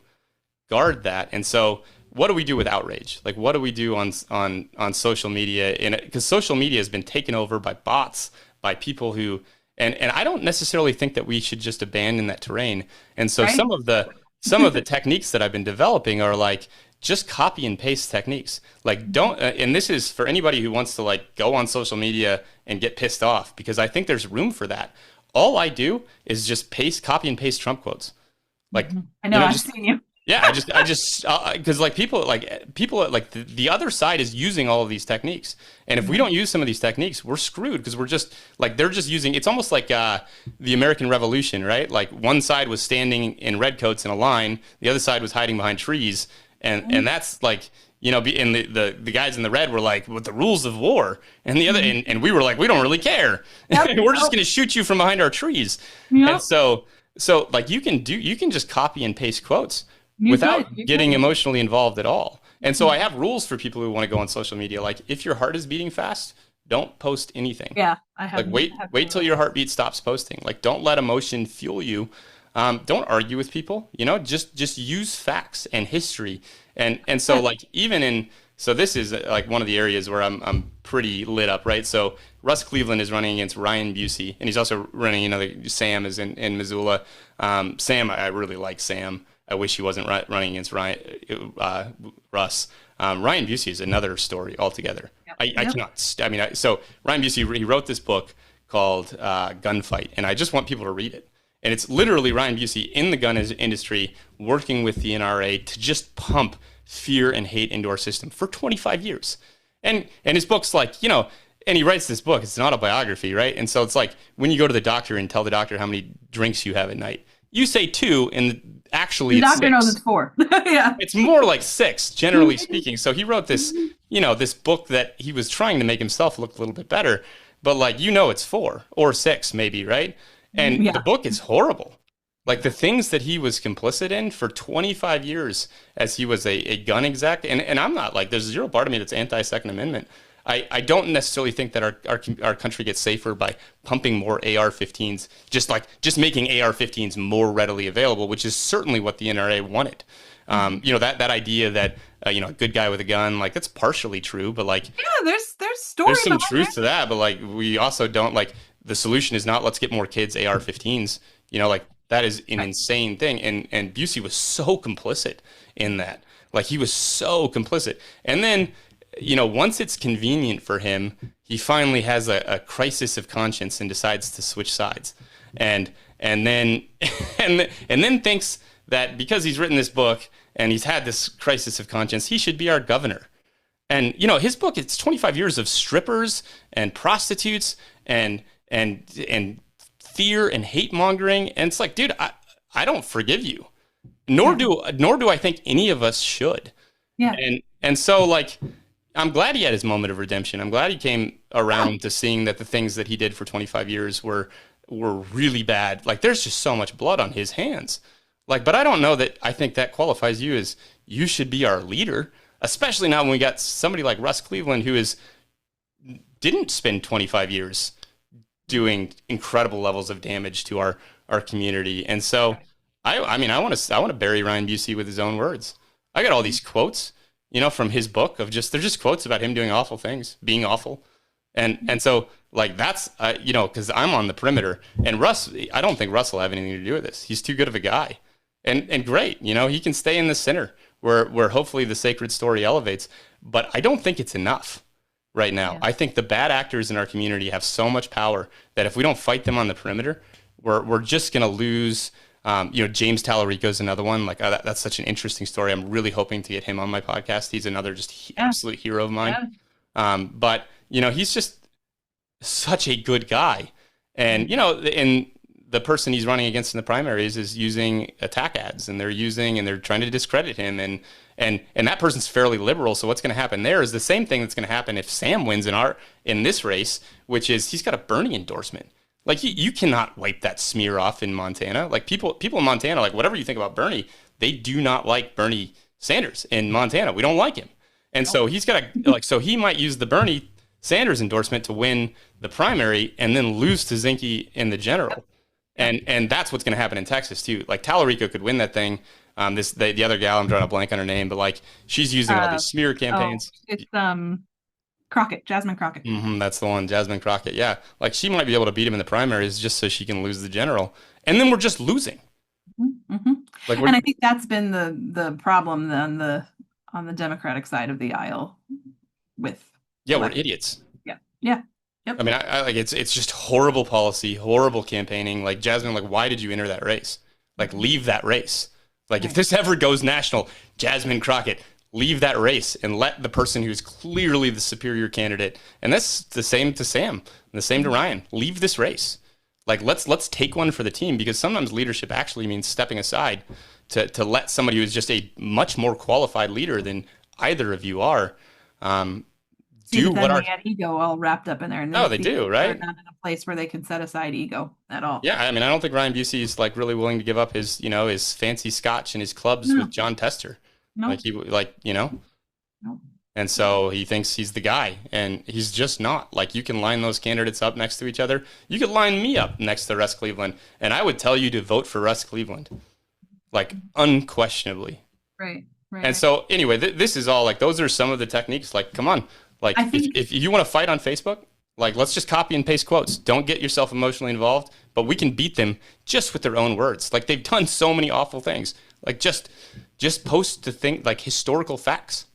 guard that. And so what do we do with outrage? Like, what do we do on social media? Because social media has been taken over by bots, by people who, and I don't necessarily think that we should just abandon that terrain. And so some of the techniques that I've been developing are like, just copy and paste techniques. Like, don't, and this is for anybody who wants to, like, go on social media and get pissed off, because I think there's room for that. All I do is just copy and paste Trump quotes. Like, I know, I've seen you. Yeah, because like people like the other side is using all of these techniques, and if we don't use some of these techniques, we're screwed because we're just like they're just using. It's almost like the American Revolution, right? Like one side was standing in redcoats in a line, the other side was hiding behind trees, and that's like. And the guys in the red were like, with the rules of war, and the other, and we were like, we don't really care. Yep. We're just going to shoot you from behind our trees. Yep. And so like you can just copy and paste quotes without getting emotionally involved at all. And so I have rules for people who want to go on social media. Like if your heart is beating fast, don't post anything. Yeah. I have. Like wait till your heartbeat stops posting. Like don't let emotion fuel you. Don't argue with people, just use facts and history. And so like so this is like one of the areas where I'm pretty lit up, right? So Russ Cleveland is running against Ryan Busey, and he's also running, Sam is in Missoula. Sam, I really like Sam. I wish he wasn't running against Russ. Ryan Busey is another story altogether. Yep. I cannot, so Ryan Busey, he wrote this book called Gunfight, and I just want people to read it. And it's literally Ryan Busey in the gun industry working with the NRA to just pump fear and hate into our system for 25 years. And his book's like, and he writes this book, it's an autobiography, right? And so it's like when you go to the doctor and tell the doctor how many drinks you have at night, you say 2, and actually the doctor knows it's 4. Yeah. It's more like 6, generally speaking. So he wrote this, this book that he was trying to make himself look a little bit better, but like, it's 4 or 6 maybe, right? And the book is horrible. Like the things that he was complicit in for 25 years as he was a gun exec. And I'm not like, there's zero part of me that's anti-Second Amendment. I don't necessarily think that our country gets safer by pumping more AR-15s, just making AR-15s more readily available, which is certainly what the NRA wanted. That idea that, a good guy with a gun, like that's partially true, but like, there's stories. There's some truth to that, but like, we also don't like, the solution is not let's get more kids AR-15s. Like that is an insane thing. And Busey was so complicit in that. Like he was so complicit. And then, once it's convenient for him, he finally has a crisis of conscience and decides to switch sides. And then and then thinks that because he's written this book and he's had this crisis of conscience, he should be our governor. And his book, it's 25 years of strippers and prostitutes and fear and hate mongering, and it's like, dude, I don't forgive you, nor do I think any of us should. Yeah. And so like, I'm glad he had his moment of redemption. I'm glad he came around to seeing that the things that he did for 25 years were really bad. Like there's just so much blood on his hands. Like, but I don't know that I think that qualifies you as you should be our leader, especially now when we got somebody like Russ Cleveland who didn't spend 25 years doing incredible levels of damage to our community. And so I want to bury Ryan Busey with his own words. I got all these quotes, from his book they're just quotes about him doing awful things, being awful. And so like that's, cause I'm on the perimeter, and Russ, I don't think Russ will have anything to do with this. He's too good of a guy, and great. He can stay in the center where hopefully the sacred story elevates, but I don't think it's enough. Right now, yeah. I think the bad actors in our community have so much power that if we don't fight them on the perimeter, we're just going to lose. James Tallarico is another one. Like that's such an interesting story. I'm really hoping to get him on my podcast. He's another just absolute hero of mine. Yeah. But he's just such a good guy, and and the person he's running against in the primaries is using attack ads, and they're trying to discredit him, and that person's fairly liberal. So what's going to happen there is the same thing that's going to happen if Sam wins in this race, which is he's got a Bernie endorsement. Like you cannot wipe that smear off in Montana. Like people in Montana, like whatever you think about Bernie, they do not like Bernie Sanders in Montana. We don't like him. And so he's got so he might use the Bernie Sanders endorsement to win the primary and then lose to Zinke in the general. And that's what's going to happen in Texas too. Like Tallarico could win that thing. The other gal, I'm drawing a blank on her name, but like she's using all these smear campaigns. It's Crockett, Jasmine Crockett. Mm-hmm, that's the one, Jasmine Crockett. Yeah, like she might be able to beat him in the primaries just so she can lose the general, and then we're just losing. Mm-hmm. Like, and I think that's been the problem on the Democratic side of the aisle with. Yeah, we're idiots. Yeah. Yeah. Yep. I mean, I like it's just horrible policy, horrible campaigning. Like Jasmine, like why did you enter that race? Like leave that race. Like, if this ever goes national, Jasmine Crockett, leave that race and let the person who's clearly the superior candidate. And that's the same to Sam, and the same to Ryan. Leave this race. Like, let's take one for the team, because sometimes leadership actually means stepping aside to let somebody who's just a much more qualified leader than either of you are do what they had ego all wrapped up in there. And they do, right? They're not in a place where they can set aside ego at all. Yeah, I mean, I don't think Ryan Busey is like really willing to give up his, his fancy scotch and his clubs with John Tester. No. No. And so he thinks he's the guy, and he's just not. Like, you can line those candidates up next to each other. You could line me up next to Russ Cleveland, and I would tell you to vote for Russ Cleveland, like, unquestionably. Right. And so anyway, this is all like, those are some of the techniques. Like, come on, like, if you want to fight on Facebook, like, let's just copy and paste quotes. Don't get yourself emotionally involved, but we can beat them just with their own words. Like, they've done so many awful things. Like, just post to think, like, historical facts.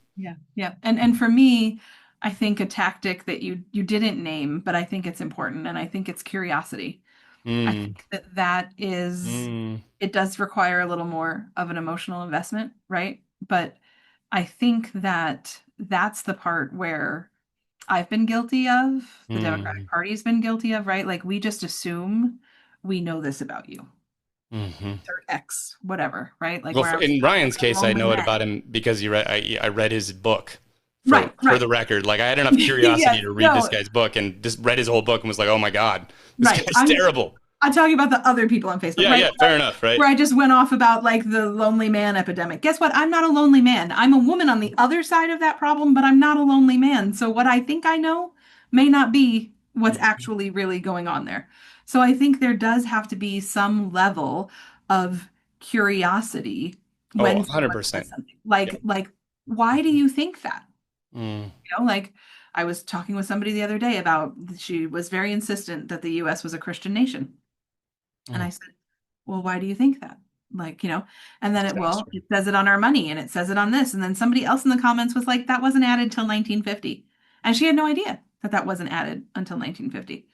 Yeah. And for me, I think a tactic that you didn't name, but I think it's important, and I think it's curiosity. I think that is, it does require a little more of an emotional investment, right? But I think that's the part where I've been guilty of, the Democratic Party's been guilty of, right? Like, we just assume we know this about you. Or X, whatever, right? Like, well, in Ryan's case, I know it about him because I read his book. For the record, like, I had enough curiosity to read this guy's book, and just read his whole book and was like, oh my God, this guy's terrible. I'm talking about the other people on Facebook. Yeah, fair enough, right? Where I just went off about, like, the lonely man epidemic. Guess what? I'm not a lonely man. I'm a woman on the other side of that problem, but I'm not a lonely man. So what I think I know may not be what's actually really going on there. So I think there does have to be some level of curiosity when 100%. Like, why do you think that? Like, I was talking with somebody the other day about, she was very insistent that the US was a Christian nation. And I said, well, why do you think that? Like, and then it says it on our money, and it says it on this. And then somebody else in the comments was like, that wasn't added till 1950. And she had no idea that wasn't added until 1950.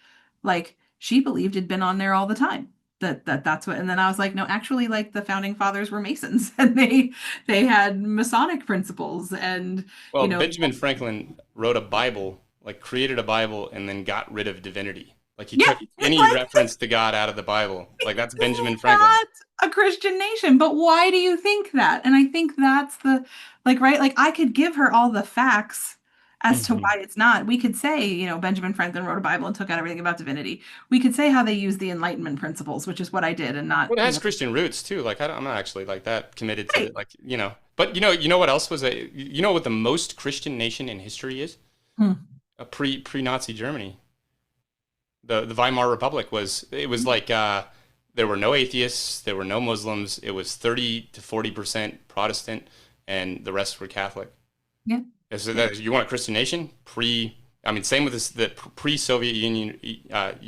Like, she believed it'd been on there all the time. That's what. And then I was like, no, actually, like, the founding fathers were Masons, and they had Masonic principles. And Benjamin Franklin wrote a Bible, like, created a Bible, and then got rid of divinity. Like, he took any reference to God out of the Bible. Like, that's Benjamin Franklin. Not a Christian nation, but why do you think that? And I think that's the, like, right? Like, I could give her all the facts as to why it's not. We could say, Benjamin Franklin wrote a Bible and took out everything about divinity. We could say how they use the Enlightenment principles, which is what I did, and not. Well, it has Christian roots too. Like, I'm not actually like that committed to it. Like, But you know what else was what the most Christian nation in history is? A pre-Nazi Germany. The Weimar Republic was like there were no atheists, there were no Muslims. It was 30 to 40% Protestant, and the rest were Catholic. Yeah. So you want a Christian nation? Same with the pre-Soviet Union,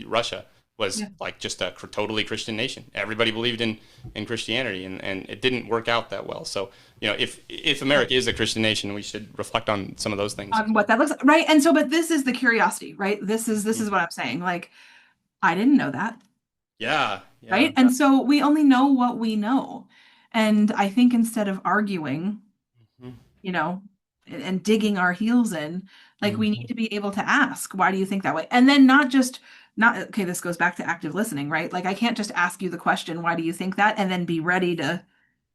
Russia was like just a totally Christian nation. Everybody believed in Christianity, and it didn't work out that well. So, if America is a Christian nation, we should reflect on some of those things. On what that looks like, right? And so, but this is the curiosity, right? This is what I'm saying. Like, I didn't know that. Yeah. Right. And so we only know what we know. And I think instead of arguing, and digging our heels in, like, we need to be able to ask, why do you think that way? And then okay, this goes back to active listening, right? Like, I can't just ask you the question, why do you think that? And then be ready to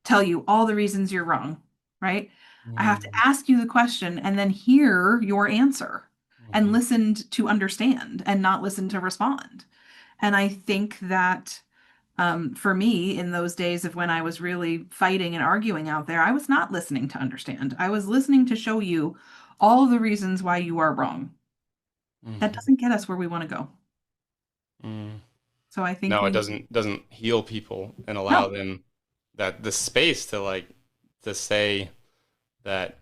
tell you all the reasons you're wrong, right? I have to ask you the question and then hear your answer and listen to understand and not listen to respond. And I think that for me, in those days of when I was really fighting and arguing out there, I was not listening to understand. I was listening to show you all the reasons why you are wrong. That doesn't get us where we want to go. So I think it doesn't heal people and allow them that the space to say that,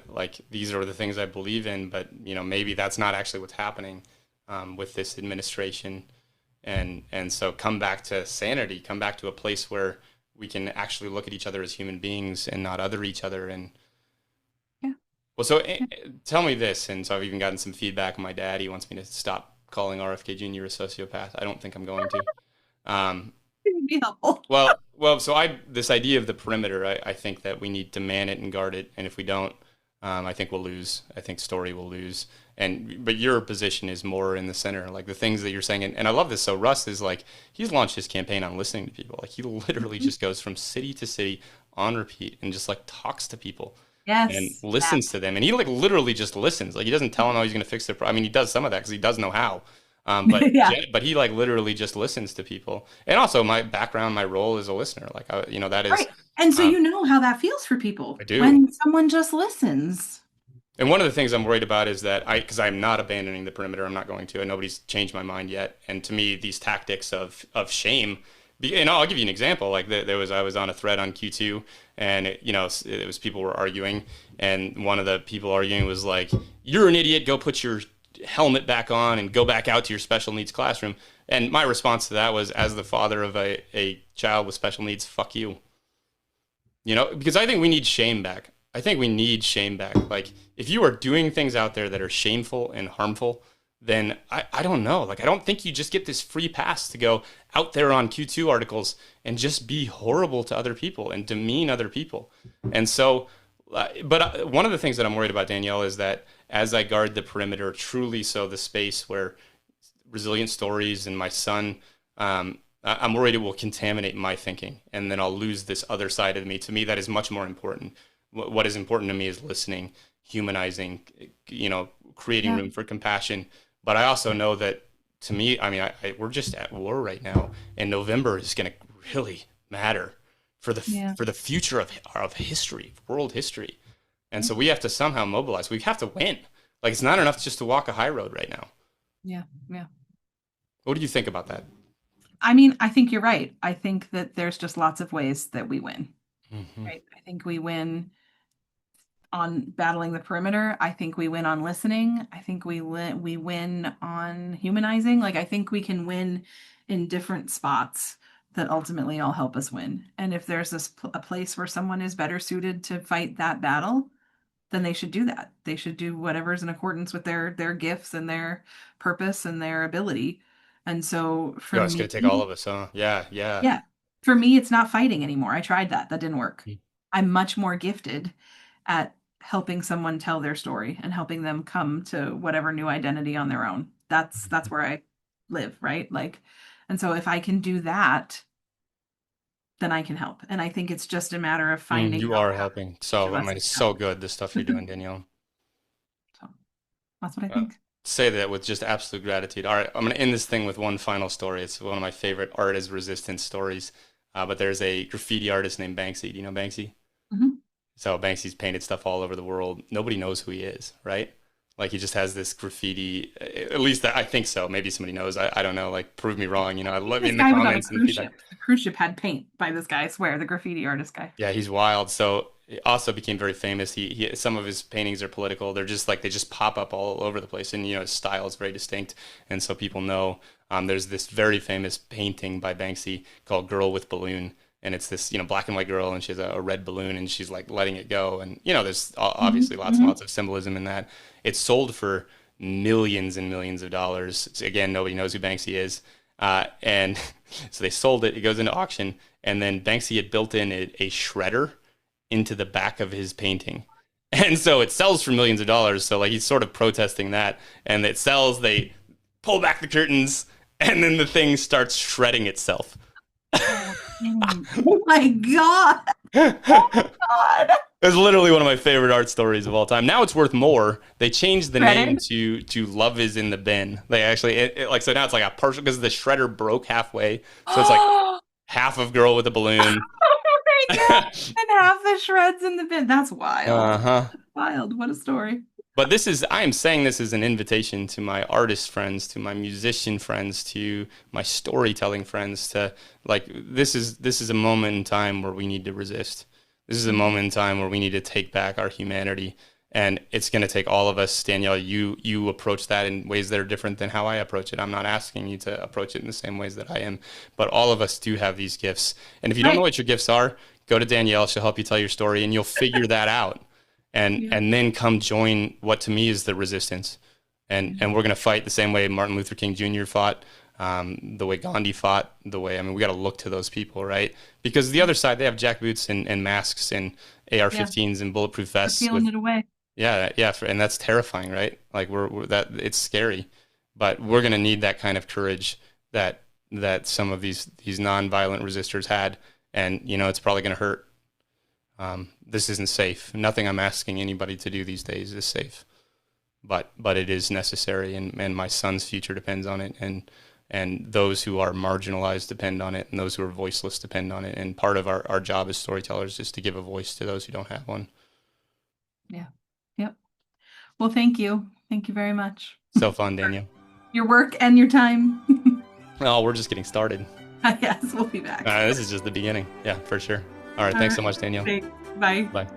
like, these are the things I believe in, but maybe that's not actually what's happening with this administration. And so come back to sanity, come back to a place where we can actually look at each other as human beings and not other each other. And tell me this. And so I've even gotten some feedback. My dad, he wants me to stop calling RFK Jr. a sociopath. I don't think I'm going to. It would be helpful. Well, so this idea of the perimeter, I think that we need to man it and guard it, and if we don't, I think we'll lose. I think story will lose. But your position is more in the center, like the things that you're saying, and I love this. So Russ is like, he's launched his campaign on listening to people. Like he literally just goes from city to city on repeat and just like talks to people. Yes. And listens to them, and he like literally just listens. Like he doesn't tell them how he's going to fix their problem. I mean, he does some of that because he does know how. But Yeah. but he like literally just listens to people. And also my background, my role is a listener. Like that is Right. And so you know how that feels for people. I do. When someone just listens. And one of the things I'm worried about is that because I'm not abandoning the perimeter, I'm not going to, and nobody's changed my mind yet. And to me, these tactics of shame. And I'll give you an example. Like I was on a thread on Q2, and it was people were arguing, and one of the people arguing was like, "You're an idiot. Go put your helmet back on and go back out to your special needs classroom." And my response to that was, as the father of a child with special needs, fuck you. Because I think we need shame back. I think we need shame back. Like if you are doing things out there that are shameful and harmful, then I don't know. Like, I don't think you just get this free pass to go out there on Q2 articles and just be horrible to other people and demean other people. And so, but one of the things that I'm worried about, Danielle, is that as I guard the perimeter, truly so the space where resilient stories and my son, I'm worried it will contaminate my thinking. And then I'll lose this other side of me. To me, that is much more important. What is important to me is listening, humanizing, creating room for compassion. But I also know that, to me, I mean, we're just at war right now, and November is going to really matter for the future of history, world history. And so we have to somehow mobilize. We have to win. Like, it's not enough just to walk a high road right now. Yeah. What do you think about that? I mean, I think you're right. I think that there's just lots of ways that we win. Mm-hmm. Right? I think we win on battling the perimeter. I think we win on listening. I think we win on humanizing. Like, I think we can win in different spots that ultimately all help us win. And if there's a place where someone is better suited to fight that battle, then they should do that. They should do whatever's in accordance with their gifts and their purpose and their ability. And so for it's going to take all of us, huh? Yeah. Yeah. For me, it's not fighting anymore. I tried that. That didn't work. I'm much more gifted at helping someone tell their story and helping them come to whatever new identity on their own. That's where I live, right? Like, and so if I can do that, then I can help. And I think it's just a matter of finding. You are helping. So, I mean, it's so good, the stuff you're doing, Danielle. So that's what I think. Say that with just absolute gratitude. All right, I'm going to end this thing with one final story. It's one of my favorite art as resistance stories. But there's a graffiti artist named Banksy. Do you know Banksy? Mm-hmm. So Banksy's painted stuff all over the world. Nobody knows who he is, right? Like, he just has this graffiti. At least I think so. Maybe somebody knows. I don't know. Like, prove me wrong. I love in the comments. And the cruise ship had paint by this guy. I swear, the graffiti artist guy. Yeah, he's wild. So he also became very famous. He some of his paintings are political. They're just like, they just pop up all over the place, and his style is very distinct, and so people know. There's this very famous painting by Banksy called "Girl with Balloon." And it's this, black and white girl, and she has a red balloon, and she's like letting it go. And, there's obviously lots and lots of symbolism in that. It's sold for millions and millions of dollars. Again, nobody knows who Banksy is. And so they sold it. It goes into auction. And then Banksy had built in a shredder into the back of his painting. And so it sells for millions of dollars. So, like, he's sort of protesting that. And it sells, they pull back the curtains, and then the thing starts shredding itself. Oh my God. Oh my God. It's literally one of my favorite art stories of all time. Now it's worth more. They changed the name to Love Is in the Bin. They actually, so now it's like a partial, because the shredder broke halfway. So it's like half of Girl with a Balloon. Oh my God. And half the shreds in the bin. That's wild. Uh-huh. That's wild. What a story. But I am saying this as an invitation to my artist friends, to my musician friends, to my storytelling friends, to, like, this is a moment in time where we need to resist. This is a moment in time where we need to take back our humanity. And it's going to take all of us. Danielle, you approach that in ways that are different than how I approach it. I'm not asking you to approach it in the same ways that I am. But all of us do have these gifts. And if you don't know what your gifts are, go to Danielle. She'll help you tell your story, and you'll figure that out. And then come join what to me is the resistance. And we're going to fight the same way Martin Luther King Jr. fought, the way Gandhi fought, we got to look to those people, right? Because the other side, they have jackboots and masks and AR-15s and bulletproof vests. They're peeling it away. Yeah, and that's terrifying, right? Like that it's scary, but we're going to need that kind of courage that some of these nonviolent resistors had, and it's probably going to hurt. This isn't safe. Nothing I'm asking anybody to do these days is safe, but it is necessary, and my son's future depends on it, and those who are marginalized depend on it, and those who are voiceless depend on it. And part of our job as storytellers is to give a voice to those who don't have one. Yeah. Yep. Well, thank you. Thank you very much. So fun, Danielle. Your work and your time. Oh, we're just getting started. Yes, we'll be back. This is just the beginning. Yeah, for sure. All right. Thanks so much, Danielle. Thanks. Bye. Bye.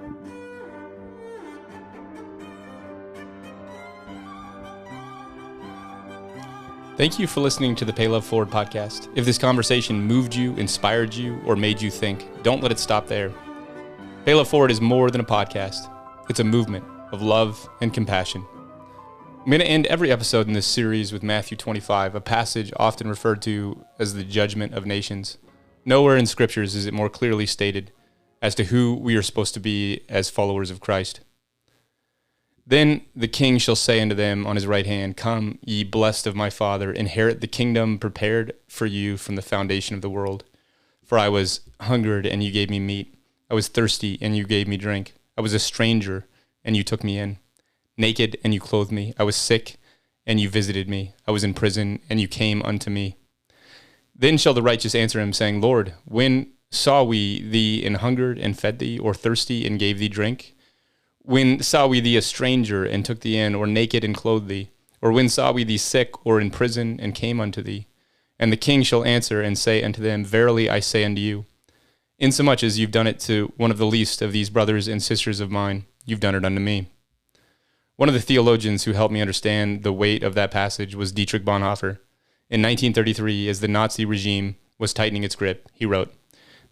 Thank you for listening to the Pay Love Forward podcast. If this conversation moved you, inspired you, or made you think, don't let it stop there. Pay Love Forward is more than a podcast. It's a movement of love and compassion. I'm going to end every episode in this series with Matthew 25, a passage often referred to as the judgment of nations. Nowhere in scriptures is it more clearly stated as to who we are supposed to be as followers of Christ. Then the king shall say unto them on his right hand, Come, ye blessed of my Father, inherit the kingdom prepared for you from the foundation of the world. For I was hungered, and you gave me meat. I was thirsty, and you gave me drink. I was a stranger, and you took me in. Naked, and you clothed me. I was sick, and you visited me. I was in prison, and you came unto me. Then shall the righteous answer him, saying, Lord, when saw we thee an hungered, and fed thee, or thirsty, and gave thee drink? When saw we thee a stranger, and took thee in, or naked, and clothed thee? Or when saw we thee sick, or in prison, and came unto thee? And the king shall answer and say unto them, Verily I say unto you, insomuch as you've done it to one of the least of these brothers and sisters of mine, you've done it unto me. One of the theologians who helped me understand the weight of that passage was Dietrich Bonhoeffer. In 1933, as the Nazi regime was tightening its grip, he wrote,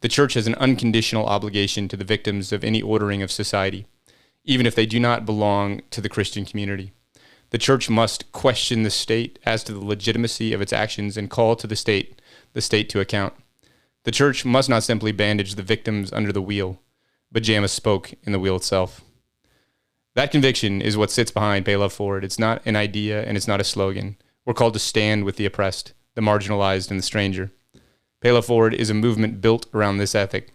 The church has an unconditional obligation to the victims of any ordering of society, even if they do not belong to the Christian community. The church must question the state as to the legitimacy of its actions and call to the state to account. The church must not simply bandage the victims under the wheel, but jam a spoke in the wheel itself. That conviction is what sits behind Pay Love Forward. It's not an idea, and it's not a slogan. We're called to stand with the oppressed, the marginalized, and the stranger. Pay Love Forward is a movement built around this ethic.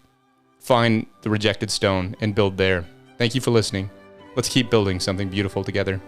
Find the rejected stone and build there. Thank you for listening. Let's keep building something beautiful together.